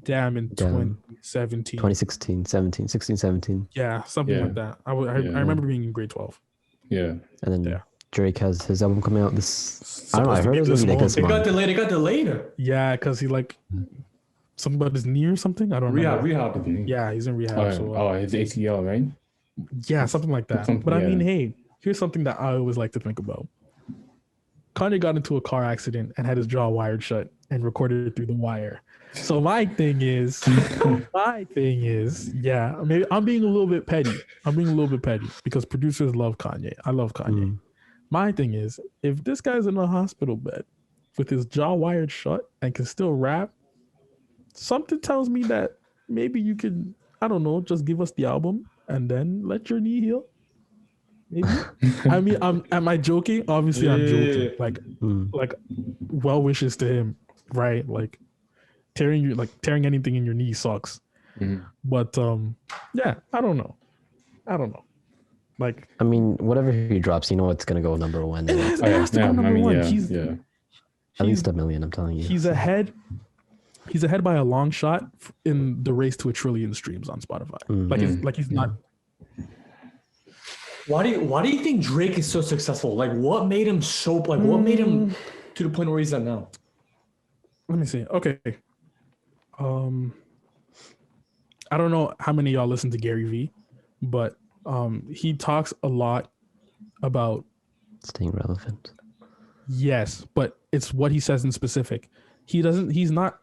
Damn in 2017. 2016, 17, 16, 17. Yeah, something like that. I remember being in grade 12. Yeah. And then Drake has his album coming out this. I don't know. I heard it was gonna be like this It month. got delayed. Yeah, because he something about his knee or something. I don't know. Rehab. Yeah, he's in rehab. His ACL, right? Yeah, something like that. But I mean, hey, here's something that I always like to think about. Kanye got into a car accident and had his jaw wired shut and recorded it through the wire. So my thing is, yeah, maybe I'm being a little bit petty. Because producers love Kanye. I love Kanye. My thing is, if this guy's in a hospital bed with his jaw wired shut and can still rap, something tells me that maybe you could, I don't know, just give us the album and then let your knee heal. Maybe. I mean, am I joking? Obviously, I'm joking. Like, well wishes to him, right? Like, tearing anything in your knee sucks. But yeah, I don't know. Like, I mean, whatever he drops, you know it's gonna go number one. It has to go number one. At least 1 million, I'm telling you. He's ahead by a long shot in the race to 1 trillion streams on Spotify. He's not. Why do you think Drake is so successful? Like, what made him so? Like, what made him to the point where he's at now? Let me see. Okay. I don't know how many of y'all listen to Gary Vee, but he talks a lot about staying relevant. Yes, but it's what he says in specific. He's not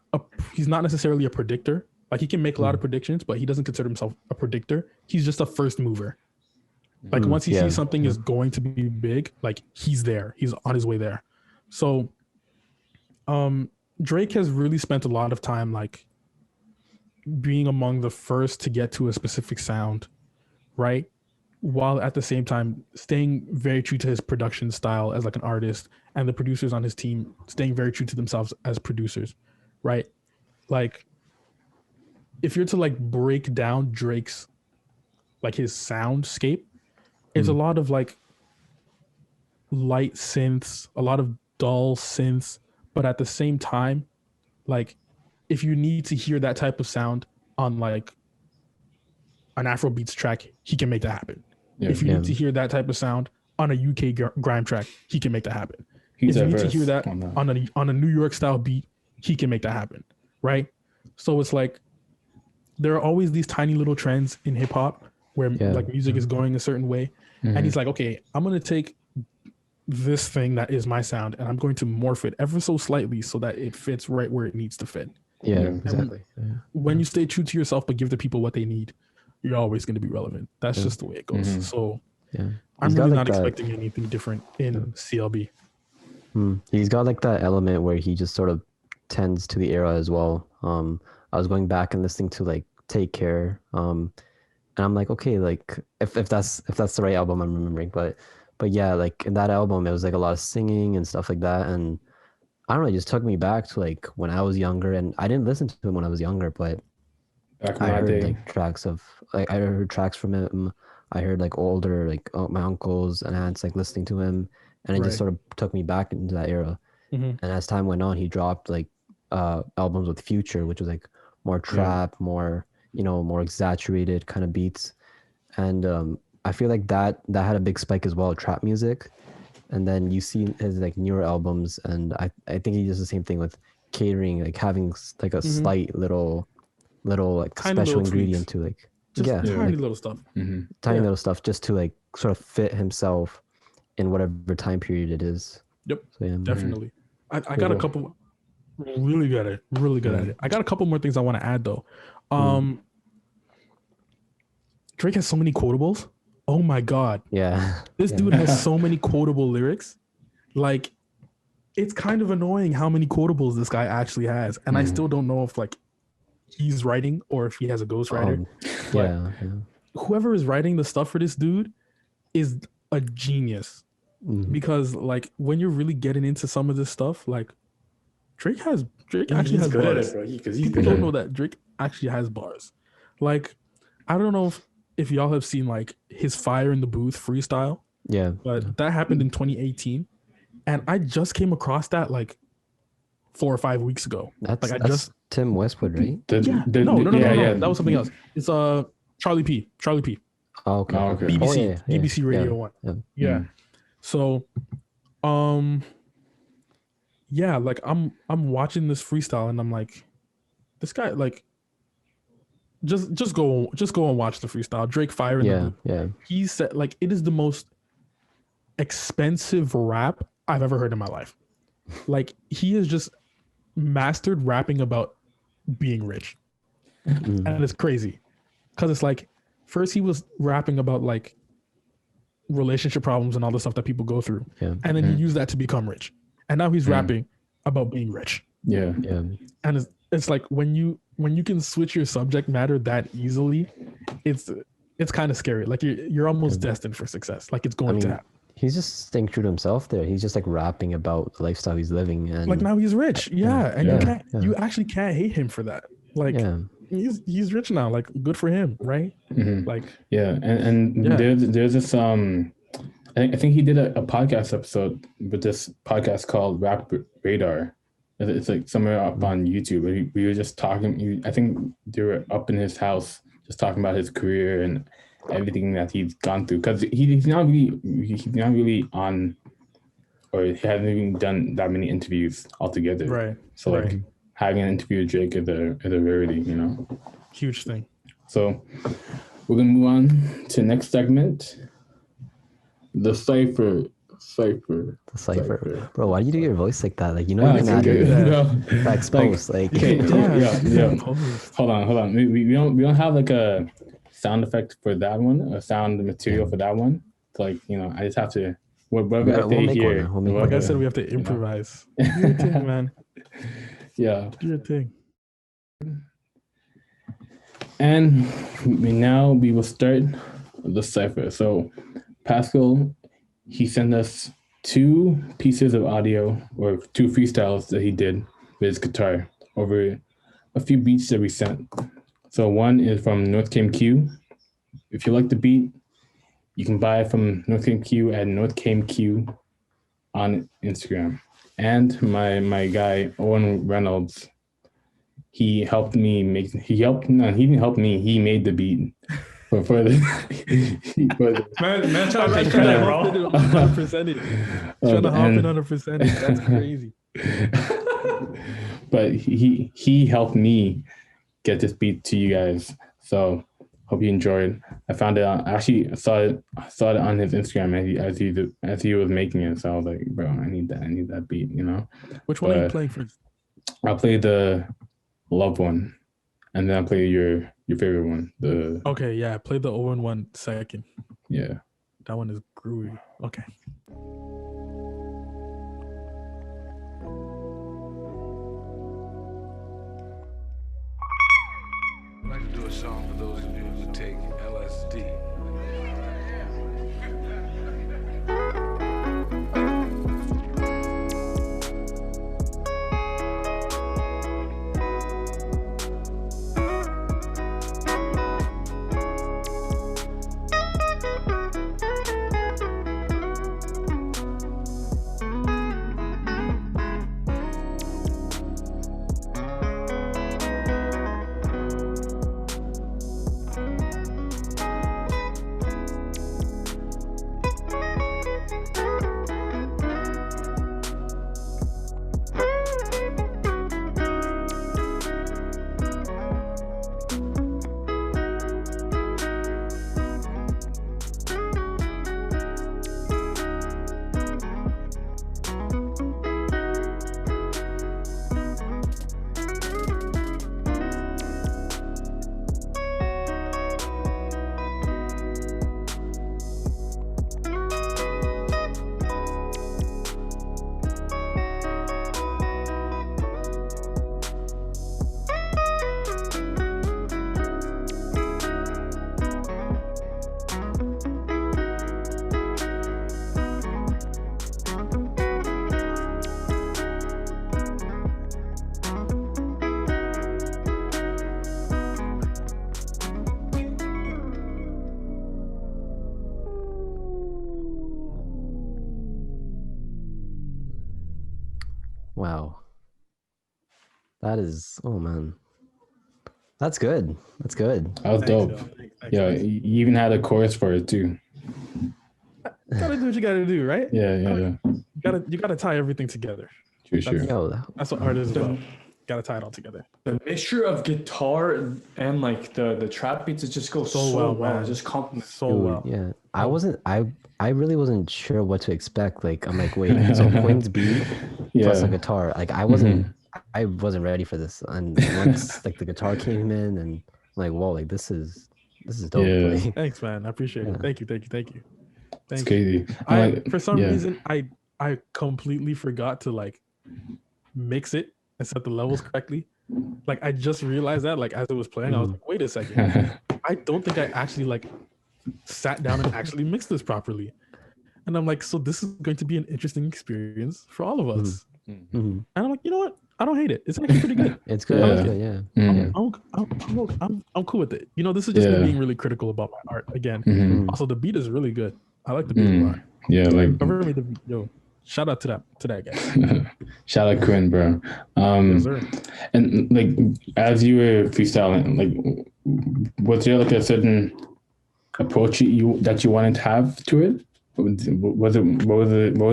necessarily a predictor. Like, he can make a lot of predictions, but he doesn't consider himself a predictor. He's just a first mover. Like, once he sees something is going to be big, like, he's there. He's on his way there. So Drake has really spent a lot of time like being among the first to get to a specific sound, right? While at the same time staying very true to his production style as like an artist, and the producers on his team staying very true to themselves as producers, right? Like, if you're to like break down Drake's like his soundscape, it's a lot of like light synths, a lot of dull synths, but at the same time, like if you need to hear that type of sound on like an Afrobeats track, he can make that happen. Yeah. If you need to hear that type of sound on a UK grime track, he can make that happen. He's if you need to diverse hear that on that. on a New York style beat, he can make that happen, right? So it's like there are always these tiny little trends in hip hop where like music is going a certain way, and he's like, okay, I'm gonna take this thing that is my sound and I'm going to morph it ever so slightly so that it fits right where it needs to fit. Yeah, exactly. When you stay true to yourself but give the people what they need, you're always going to be relevant. That's just the way it goes. So I'm really not expecting anything different in CLB. He's got like that element where he just sort of tends to the era as well. I was going back and listening to like Take Care, and I'm like, okay, like if that's the right album I'm remembering, but yeah, like in that album it was like a lot of singing and stuff like that, and I don't know, it just took me back to like when I was younger, and I didn't listen to him when I was younger, but I heard like tracks from him. I heard like older, like my uncles and aunts like listening to him, and it just sort of took me back into that era. And as time went on, he dropped like albums with Future, which was like more trap, more, you know, more exaggerated kind of beats, and I feel like that had a big spike as well, trap music. And then you see his like newer albums, and I think he does the same thing with Catering, like having like a slight little like tiny special ingredient tweaks. To like just tiny little stuff, tiny little stuff, just to like sort of fit himself in whatever time period it is. Yep. So, yeah, definitely. I got a couple really good at it. I got a couple more things I want to add though. Drake has so many quotables. Oh my God. Yeah. This dude has so many quotable lyrics. Like, it's kind of annoying how many quotables this guy actually has. And I still don't know if like he's writing or if he has a ghostwriter. Whoever is writing the stuff for this dude is a genius. Because like when you're really getting into some of this stuff, like Drake actually has bars. People don't know that Drake actually has bars. Like, I don't know if y'all have seen like his Fire in the Booth freestyle. Yeah. But that happened in 2018. And I just came across that like 4 or 5 weeks ago. That's Tim Westwood, right? No. That was something else. It's Charlie P. Oh, okay. BBC. BBC Radio 1. Yeah. So like I'm watching this freestyle and I'm like, this guy like just go and watch the freestyle. Drake Fire in the Booth. Yeah. He said like it is the most expensive rap I've ever heard in my life. Like he has just mastered rapping about being rich. And it's crazy. Cause it's like first he was rapping about like relationship problems and all the stuff that people go through. Yeah. And then he used that to become rich. And now he's rapping about being rich. Yeah. And it's like when you can switch your subject matter that easily, it's kind of scary. Like you're almost destined for success. Like it's going to happen. He's just staying true to himself there. He's just like rapping about the lifestyle he's living, and like now he's rich. You actually can't hate him for that. Like he's rich now. Like good for him, right? Like there's this I think he did a podcast episode with this podcast called Rap Radar. It's like somewhere up on YouTube. We were just talking. I think they were up in his house just talking about his career and everything that he's gone through. Because he's not really on, or he hasn't even done that many interviews altogether. Right. So like having an interview with Drake is a rarity, you know. Huge thing. So we're gonna move on to the next segment. The Cypher. Bro, why do you do your voice like that? Like, you know, you're not that exposed. Like, Hold on. We don't have like a sound effect for that one, a sound material for that one. So like, you know, I just have to whatever they hear. Like I said, we have to improvise. Do your thing, man. Yeah. Do your thing. And we will start the Cypher. So Pascal, he sent us 2 pieces of audio, or 2 freestyles that he did with his guitar over a few beats that we sent. So one is from North Came Q. If you like the beat, you can buy it from North Came Q at on Instagram. And my guy Owen Reynolds, he helped me make. He didn't help me. He made the beat for the. Man, trying to take credit, bro. On a percentage. Trying to hop in on a percentage. That's crazy. But he helped me get this beat to you guys. So hope you enjoyed. I found it on, actually saw it on his Instagram as he was making it. So I was like, bro, I need that beat, you know. Which one are you playing first? I'll play the Love one, and then I'll play your favorite one. Okay, yeah, play the Owen one second. Yeah. That one is groovy. Okay. I'd like to do a song for those of you who take LSD. Wow. That is, oh man. That's good. That's good. That was dope. Yeah, you even had a chorus for it too. Gotta do what you gotta do, right? Yeah. You gotta tie everything together. Sure. Yo, That's what art is about. Gotta tie it all together. The mixture of guitar and like the trap beats, it just goes so well. It just complements so well. Yeah. I really wasn't sure what to expect. Like, I'm like, wait, so Quinn's beat plus a guitar. Like, I wasn't ready for this. And once like the guitar came in, and I'm like, whoa, like this is dope. Yeah. Like, Thanks, man. I appreciate it. Thank you. It's crazy. For some reason, I completely forgot to like mix it and set the levels correctly. Like, I just realized that, like, as it was playing, I was like, wait a second. I don't think I actually like sat down and actually mixed this properly. And I'm like, so this is going to be an interesting experience for all of us. And I'm like, you know what? I don't hate it. It's actually pretty good. it's good. I'm cool with it. You know, this is just me being really critical about my art again. Also, the beat is really good. I like the beat a lot. Yeah, like whoever made the beat, yo, shout out to that guy. Shout out Quinn, bro. Yes, sir. And like as you were freestyling, like was there like a certain approach that you wanted to have to it? What was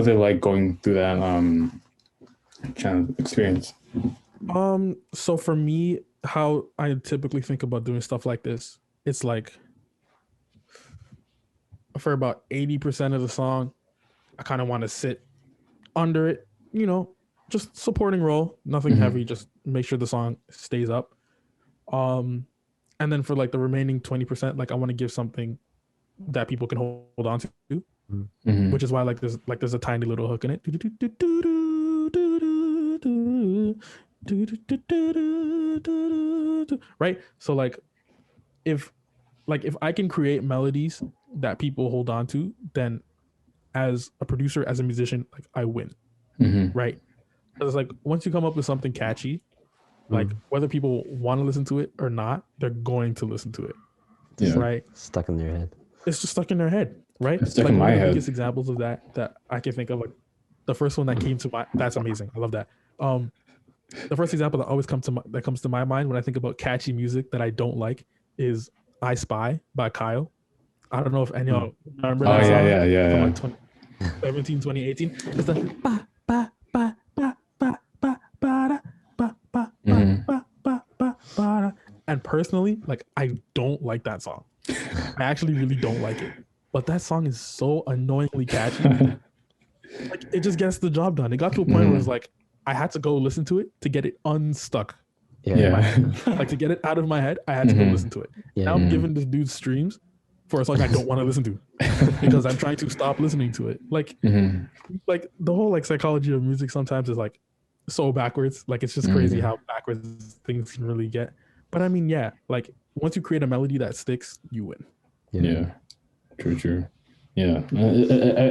it like going through that kind of experience? So for me, how I typically think about doing stuff like this, it's like for about 80% of the song, I kind of want to sit under it, you know, just supporting role, nothing heavy, just make sure the song stays up. And then for like the remaining 20%, like I want to give something that people can hold on to, which is why like there's a tiny little hook in it. Right? So like if I can create melodies that people hold on to, then as a producer, as a musician, like I win. Right? Because like once you come up with something catchy, like whether people want to listen to it or not, they're going to listen to it. Right? Stuck in their head. It's just stuck in their head, right? It's stuck like in my one of the head. biggest examples of that I can think of, like the first one that came to my that's amazing. I love that. The first example that always comes to my mind when I think about catchy music that I don't like is "I Spy" by Kyle. I don't know if any of y'all remember that song from like 2017, 2018. It's the ba ba ba ba ba ba ba ba ba ba ba ba ba. And personally, like I don't like that song. I actually really don't like it. But that song is so annoyingly catchy. Like it just gets the job done. It got to a point where it's like I had to go listen to it to get it unstuck. Like to get it out of my head, I had to go listen to it. Now I'm giving this dude streams for a song I don't want to listen to because I'm trying to stop listening to it. Like the whole like psychology of music sometimes is like so backwards. Like it's just crazy how backwards things can really get. But I mean, yeah, like once you create a melody that sticks, you win. Yeah. True. Yeah.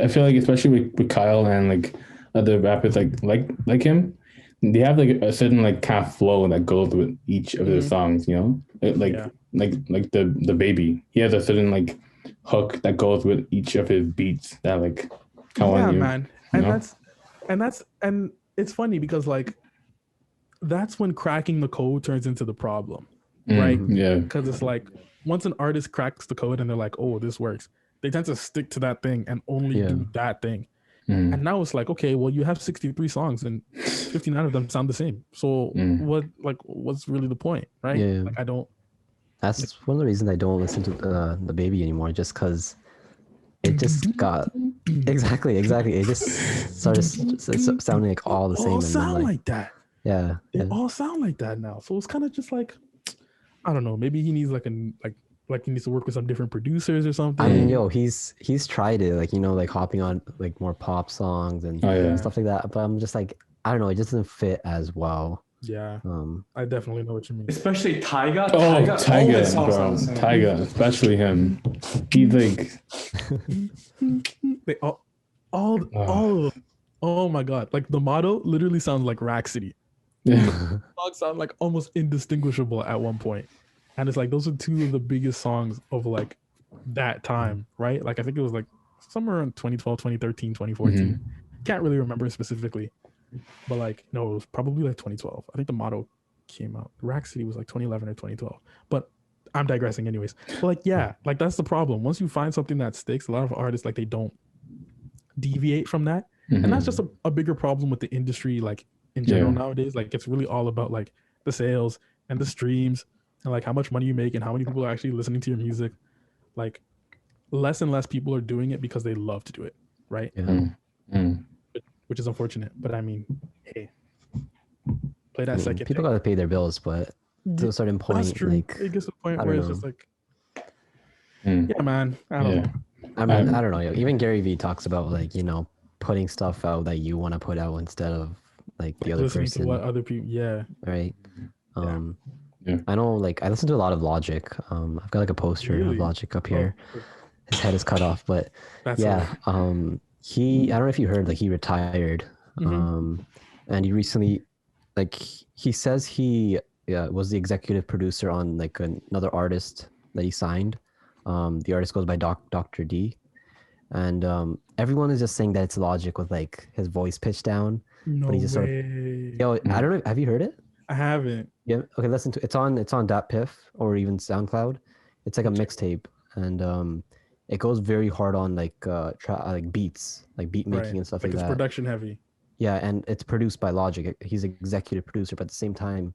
I feel like especially with Kyle and like other rappers like him, they have like a certain like kind of flow that goes with each of their songs, you know? Like the Baby. He has a certain like hook that goes with each of his beats that like man. And it's funny because like that's when cracking the code turns into the problem. Right? Yeah. Because it's like once an artist cracks the code and they're like, oh, this works, they tend to stick to that thing and only do that thing. And now it's like, okay, well, you have 63 songs and 59 of them sound the same. So what's really the point, right? Yeah. Like I don't. That's one of the reasons I don't listen to the Baby anymore, just because it just got exactly. It just started sounding like all the same. All sound like that. Yeah. They all sound like that now. So it's kind of just like, I don't know. Maybe he needs like he needs to work with some different producers or something. I mean, he's tried it, like, you know, like hopping on like more pop songs and stuff like that. But I'm just like, I don't know, it just doesn't fit as well. Yeah. I definitely know what you mean. Especially Tyga. Tyga, bro. Tyga, especially him. He's like they all of them. Oh my god. Like the motto literally sounds like Rack City. Songs sound like almost indistinguishable at one point. And it's like those are two of the biggest songs of like that time, right? Like I think it was like somewhere around 2012, 2013, 2014. Can't really remember specifically. But like, no, it was probably like 2012. I think the motto came out. Rack City was like 2011 or 2012. But I'm digressing anyways. But like, yeah, like that's the problem. Once you find something that sticks, a lot of artists, like they don't deviate from that. And that's just a bigger problem with the industry, like in general nowadays. Like it's really all about like the sales and the streams and like how much money you make and how many people are actually listening to your music. Like less and less people are doing it because they love to do it, right? Which is unfortunate. But I mean, hey, play that second. People gotta pay their bills, but to a certain point, that's true. like it gets to the point where it's just like, yeah, man, I don't know. I mean, I don't know. Even Gary Vee talks about like, you know, putting stuff out that you want to put out instead of like the other Listening person. to what other people, right. I know, like I listen to a lot of Logic. I've got like a poster of Logic up here. His head is cut off, but he, I don't know if you heard, like he retired. And he recently, like he says he was the executive producer on like another artist that he signed. The artist goes by Dr. D. And everyone is just saying that it's Logic with like his voice pitched down. No but he just way. I don't know. Have you heard it? I haven't. Yeah. Okay. Listen to it's on DatPiff or even SoundCloud. It's like a mixtape, and it goes very hard on like like beats, like beat making and stuff like it's that. Production heavy. Yeah, and it's produced by Logic. He's executive producer, but at the same time,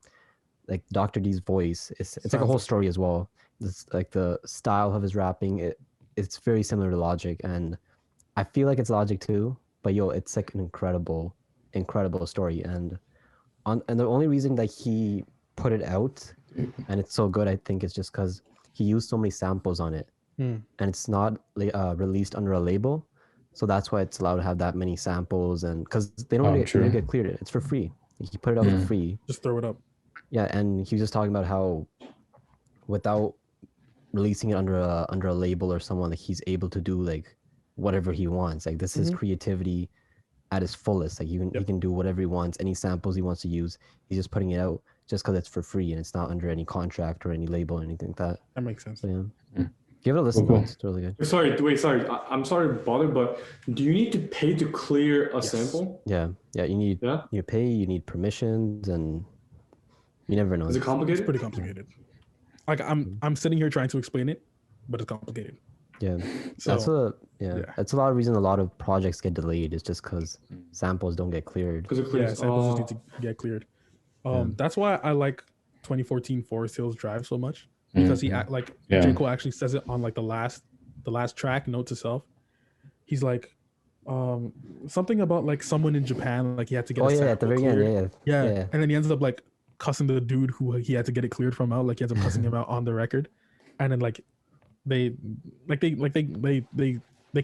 like Dr. D's voice, it's like a whole story as well. It's like the style of his rapping. It's very similar to Logic, and I feel like it's Logic too. But it's like an incredible story, and the only reason that he put it out and it's so good, I think, is just because he used so many samples on it, and it's not released under a label, so that's why it's allowed to have that many samples, and because they don't get cleared. It's for free. He put it out for free. Just throw it up. Yeah, and he was just talking about how without releasing it under a label or someone, like he's able to do like whatever he wants. Like this is creativity at its fullest. Like he can do whatever he wants, any samples he wants to use. He's just putting it out just because it's for free and it's not under any contract or any label or anything like that. That makes sense. So, Give it a listen. Cool. It's really good. Sorry. I'm sorry to bother, but do you need to pay to clear a sample? Yeah. You need you pay. You need permissions, and you never know. Is it It's complicated? pretty complicated. Like I'm sitting here trying to explain it, but it's complicated. Yeah, So that's a lot of reason a lot of projects get delayed. It's just because samples don't get cleared. Because it yeah, clears. samples just need to get cleared. That's why I like 2014 Forest Hills Drive so much, because J. Cole actually says it on like the last track, Note to Self. He's like something about like someone in Japan, like he had to get at the very end, yeah, and then he ends up like cussing the dude who he had to get it cleared from out, like he ends up cussing him out on the record, and then like they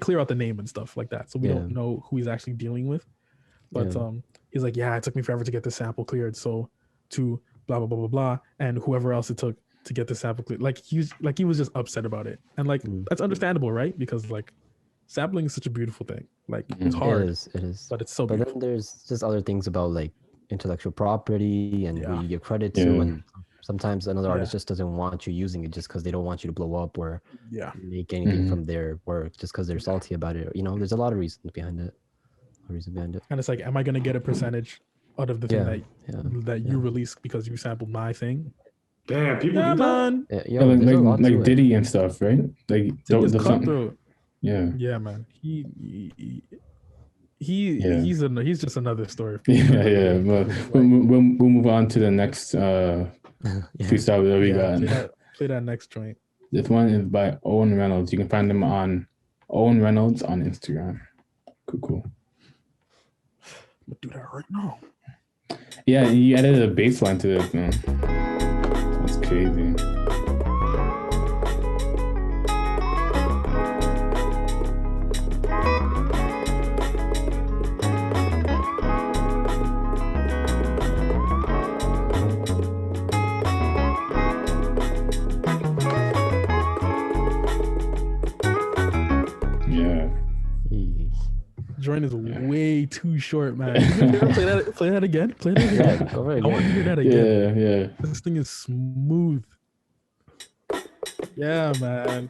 clear out the name and stuff like that, so we don't know who he's actually dealing with. But he's like, it took me forever to get the sample cleared, so to blah blah blah blah blah, and whoever else it took to get the sample cleared, like he was just upset about it, and like that's understandable, right? Because like sampling is such a beautiful thing. Like it's hard, it is, but it's so but beautiful. then there's just other things about like intellectual property and who you give credit to, and sometimes another artist just doesn't want you using it just because they don't want you to blow up or make anything from their work, just because they're salty about it. You know, there's a lot of reasons behind it. And it's like, am I gonna get a percentage out of the thing that you release because you sampled my thing? Damn, people do that. Man. Like Diddy and stuff, right? Like Diddy's the cutthroat. Yeah, man. He's just another story. But we'll move on to the next freestyle that we got. Play that next joint. This one is by Owen Reynolds. You can find him on Owen Reynolds on Instagram. Cool. I'm gonna do that right now. Yeah, he added a bass line to this, man. That's crazy. Joint is way too short, man. Play that again. Play that again. I want to hear that again. Yeah. This thing is smooth. Yeah, man.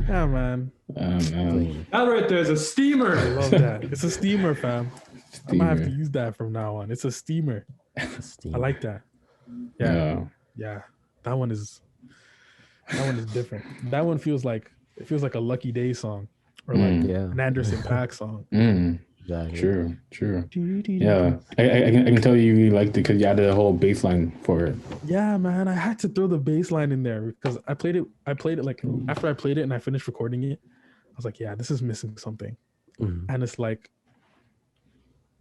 Yeah, man. That right there is a steamer. I love that. It's a steamer, fam. I might have to use that from now on. It's a steamer. I like that. Yeah. That one is different. That one feels like a Lucky Day song or like an Anderson .Paak song. Exactly. True. Yeah, I can tell you really liked it because you added a whole bass line for it. Yeah, man, I had to throw the bass line in there because I played it like after I played it and I finished recording it, I was like, yeah, this is missing something. And it's like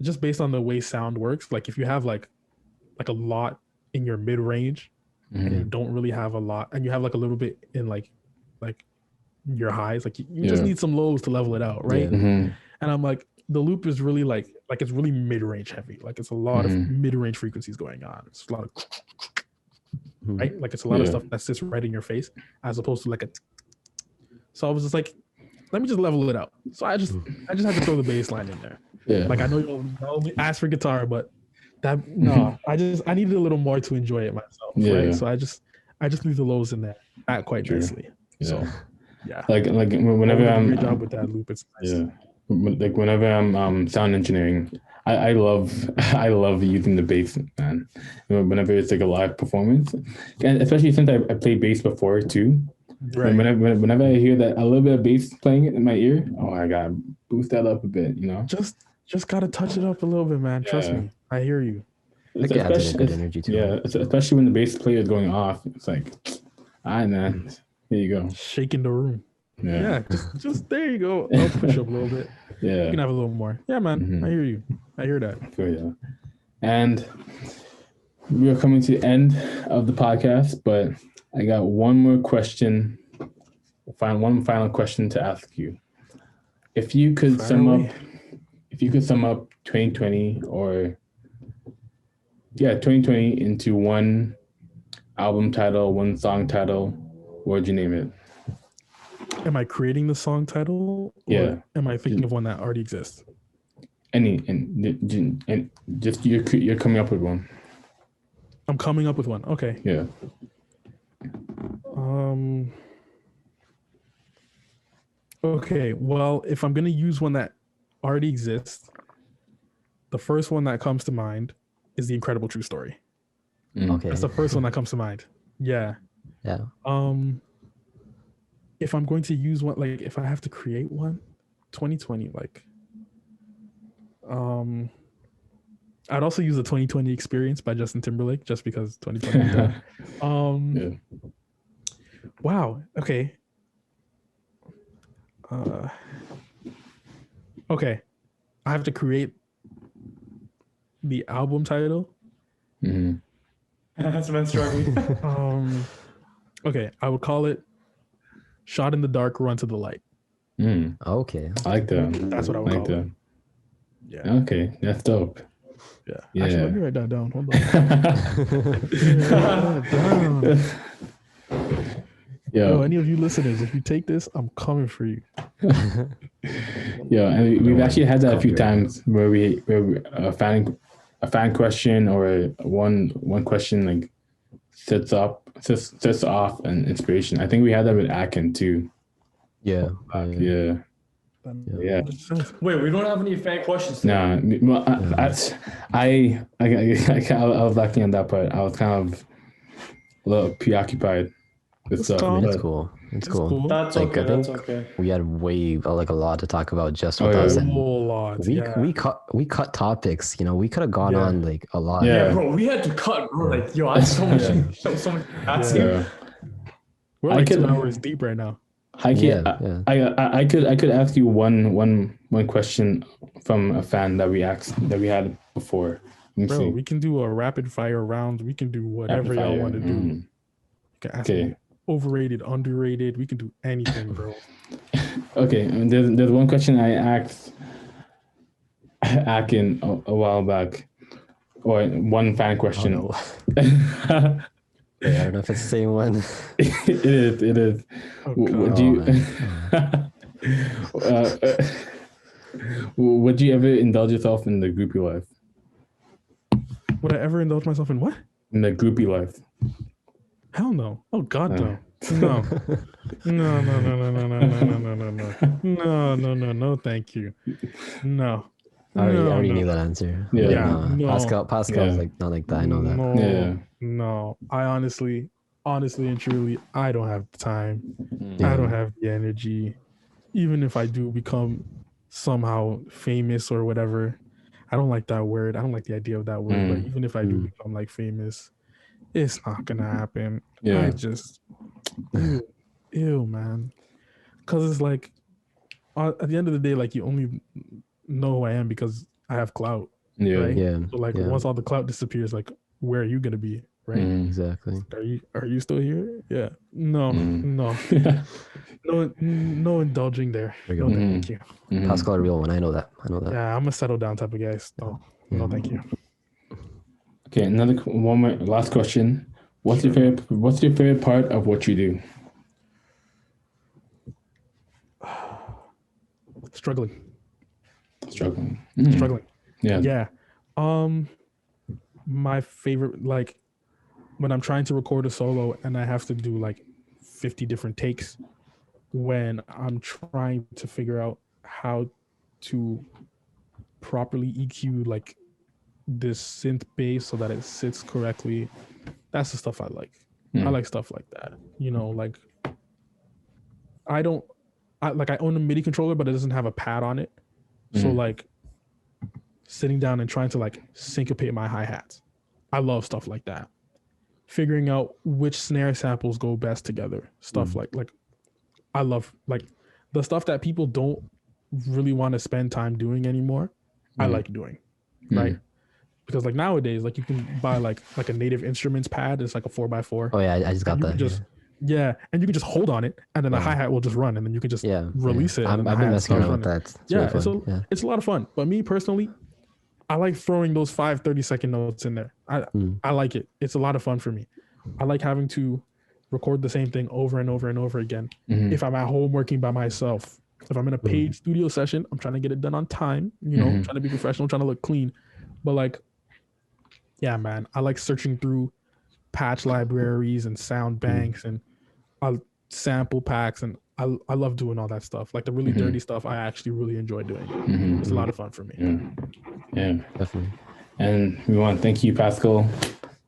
just based on the way sound works, like if you have like a lot in your mid range and you don't really have a lot, and you have like a little bit in like your highs, like you just need some lows to level it out, right? And I'm like, the loop is really like it's really mid-range heavy. Like it's a lot of mid-range frequencies going on. It's a lot of right? Like it's a lot of stuff that sits right in your face as opposed to like a so I was just like, let me just level it out. So I just had to throw the bass line in there. Yeah. Like I know you only asked for guitar, but that I needed a little more to enjoy it myself. Right. So I just leave the lows in there quite nicely. So like whenever I'm great job with that loop, it's nice. Like whenever I'm sound engineering, I love using the bass, man. Whenever it's like a live performance, and especially since I played bass before too. Right. Whenever I hear that a little bit of bass playing in my ear, I gotta boost that up a bit, you know. Just gotta touch it up a little bit, man. Trust me, I hear you. Good energy too. Yeah, especially when the bass player is going off, it's like, all right, man, here you go, shaking the room. Yeah, just there you go. I'll push up a little bit. Yeah, you can have a little more. Yeah, man. I hear you. I hear that. Yeah. And we are coming to the end of the podcast, but I got one more question. One final question to ask you. If you could sum up 2020 or 2020 into one album title, one song title. What would you name it? Am I creating the song title? Or Yeah. am I thinking of one that already exists? Any and just you're coming up with one. I'm coming up with one. Okay. Yeah. Okay. Well, if I'm gonna use one that already exists, the first one that comes to mind is The Incredible True Story. Okay. That's the first one that comes to mind. Yeah. Yeah. If I'm going to use one, like if I have to create one, 2020, like I'd also use the 2020 Experience by Justin Timberlake just because 2020 is dead. Yeah. Wow. Okay. Okay. I have to create the album title. Mm-hmm. That's man struggling. Okay. I would call it Shot in the Dark, Run to the Light. Okay. I like that. That's what I would like call that. it. Yeah. Okay, that's dope. Yeah. Yeah. Actually, let me write that down. Hold on. Write that down. Yo, any of you listeners, if you take this, I'm coming for you. Yeah, and we've actually had that a few times where we a fan question or one question like sets off an inspiration. I think we had that with Akin too. Yeah. Yeah. Yeah. Wait, we don't have any fan questions. No, well, I was lacking on that part. I was kind of a little preoccupied with stuff. It's cool. It's cool. That's Like, okay. I think That's okay. we had a lot to talk about just with us. A And whole lot. we cut topics. You know, we could have gone on like a lot. Yeah. Yeah, bro, we had to cut, bro. Like, yo, I had so much, so much. Yeah. We're like 2 hours deep right now. I could ask you one question from a fan that we had before. Bro, we can do a rapid fire round. We can do whatever y'all want to do. You can ask me overrated, underrated. We can do anything, bro. Okay, and there's one question I asked Akin a while back, or one fan question. Oh, no. I don't know if it's the same one. It is. Would you ever indulge yourself in the groupie life? Would I ever indulge myself in what? In the groupie life? Hell no. Oh God, no. No. No. Thank you. No. I already knew that answer. Yeah. No. Pascal's like not like that. I know that. No. I honestly and truly, I don't have the time. Yeah. I don't have the energy. Even if I do become somehow famous or whatever, I don't like that word. I don't like the idea of that word. But even if I do become like famous, it's not gonna happen. Yeah. I just ew, man. Because it's like at the end of the day, like you only know who I am because I have clout. Yeah. Right? Yeah. So like once all the clout disappears, like where are you gonna be? Right? Exactly. Are you still here? Yeah. No. No indulging there. There you go. Thank you. Pascal, a real one. I know that. Yeah, I'm a settle down type of guy. No, thank you. Okay, one more last question. What's your favorite part of what you do? Struggling. Struggling. Yeah. My favorite, like when I'm trying to record a solo and I have to do like 50 different takes, when I'm trying to figure out how to properly EQ like this synth bass so that it sits correctly. That's the stuff I like. I like stuff like that. You know, like I own a MIDI controller, but it doesn't have a pad on it. So like sitting down and trying to like syncopate my hi-hats. I love stuff like that. Figuring out which snare samples go best together. Stuff like I love like the stuff that people don't really want to spend time doing anymore. I like doing, right? Because like nowadays, like you can buy like a Native Instruments pad. It's like a 4x4. Oh yeah, I just got that. And you can just hold on it, and then the hi-hat will just run, and then you can just release it. I've been messing around with that. It's a lot of fun. But me personally, I like throwing those 5 30-second notes in there. I like it. It's a lot of fun for me. I like having to record the same thing over and over and over again. If I'm at home working by myself, if I'm in a paid studio session, I'm trying to get it done on time, you know, trying to be professional, trying to look clean. But like, yeah, man, I like searching through patch libraries and sound banks and sample packs, and I love doing all that stuff. Like the really dirty stuff, I actually really enjoy doing. It's a lot of fun for me. Yeah, Definitely. and we want to thank you, Pascal,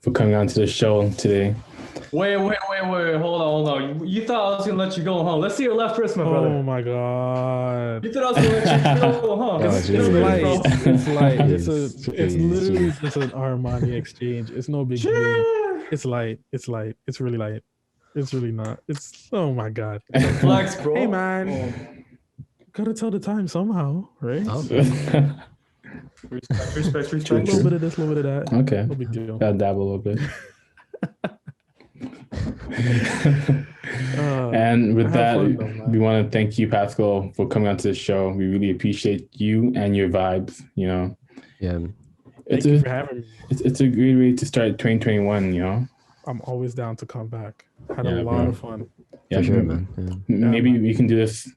for coming on to the show today. Wait. Hold on. You thought I was gonna let you go, huh? Let's see your left wrist, my brother. Oh my god. You thought I was gonna let you go, huh? It's It's light. bro. It's light. It's Jeez. literally just an Armani exchange. It's no big deal. It's light. It's light. It's really light. It's really not. It's oh my god. Flex, bro. Hey man, gotta tell the time somehow, right? Respect. A little bit of this, a little bit of that. Okay. No big deal. Gotta dabble a little bit. And with that, we want to thank you, Pascal, for coming on to the show. We really appreciate you and your vibes. You know, Yeah. Thank you for having me. It's a great way to start 2021. You know, I'm always down to come back. Had Yeah, a lot bro. of fun. yeah, For sure, man. Yeah. Maybe man. we can do this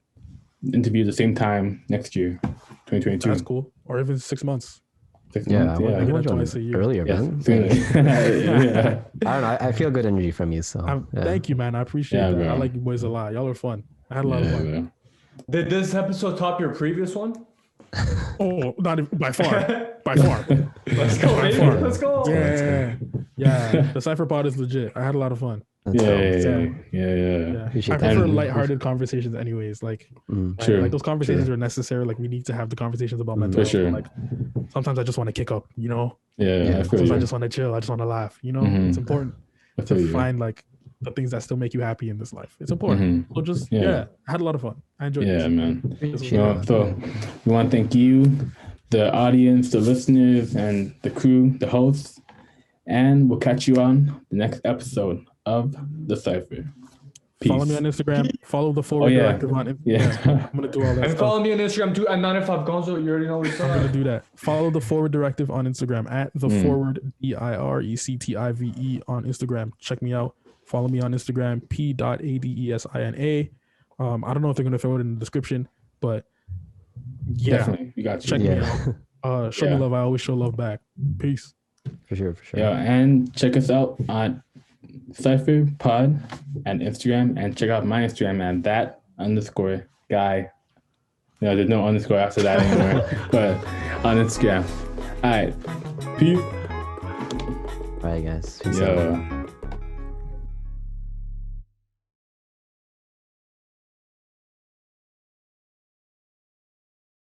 interview at the same time next year, 2022. That's cool. Or even 6 months. 6 Yeah, months, I get want it to twice a year. earlier, Yes. man. Yeah. I don't know. I feel good energy from you, so yeah. Thank you, man. I appreciate Yeah, that. bro. I like you boys a lot. Y'all are fun. I had a lot of Yeah, fun. bro. Did this episode top your previous one? Oh, not even, by far. By far. Let's go, By baby. far. Let's go. Yeah. The Cypher pod is legit. I had a lot of fun. That's Yeah. Yeah. Appreciate I that. prefer And- lighthearted conversations anyways. Like, Sure. like those conversations are necessary. Like we need to have the conversations about mental For health. sure. Like sometimes I just want to kick up, you know? Yeah, I feel Sometimes I you. just want to chill. I just want to laugh, you know? Mhm. It's important I feel to you. find like the things that still make you happy in this life. It's important. So just Yeah. I had a lot of fun. I enjoyed Yeah, this. man. Appreciate You know, that. so we want to thank you, the audience, the listeners, and the crew, the hosts, and we'll catch you on the next episode of the Cypher. Peace. Follow me on Instagram. Follow the Forward yeah. Directive on Instagram. Yeah. I'm gonna do all that And stuff. follow me on Instagram too at 95 Gonzo. You already know what's I'm gonna up. do that. Follow the Forward Directive on Instagram at the Forward DIRECTIVE on Instagram. Check me out. Follow me on Instagram p.adesina. I don't know if they're gonna throw it in the description, but yeah, Definitely. We got you. check me Yeah, out. Show me Yeah. love. I always show love back. Peace. for sure. Yeah, and check us out on Cypher Pod and Instagram, and check out my Instagram at that_guy. No, there's no underscore after that anymore, but on Instagram. All right. Peace. All right, guys. Peace out. Yeah.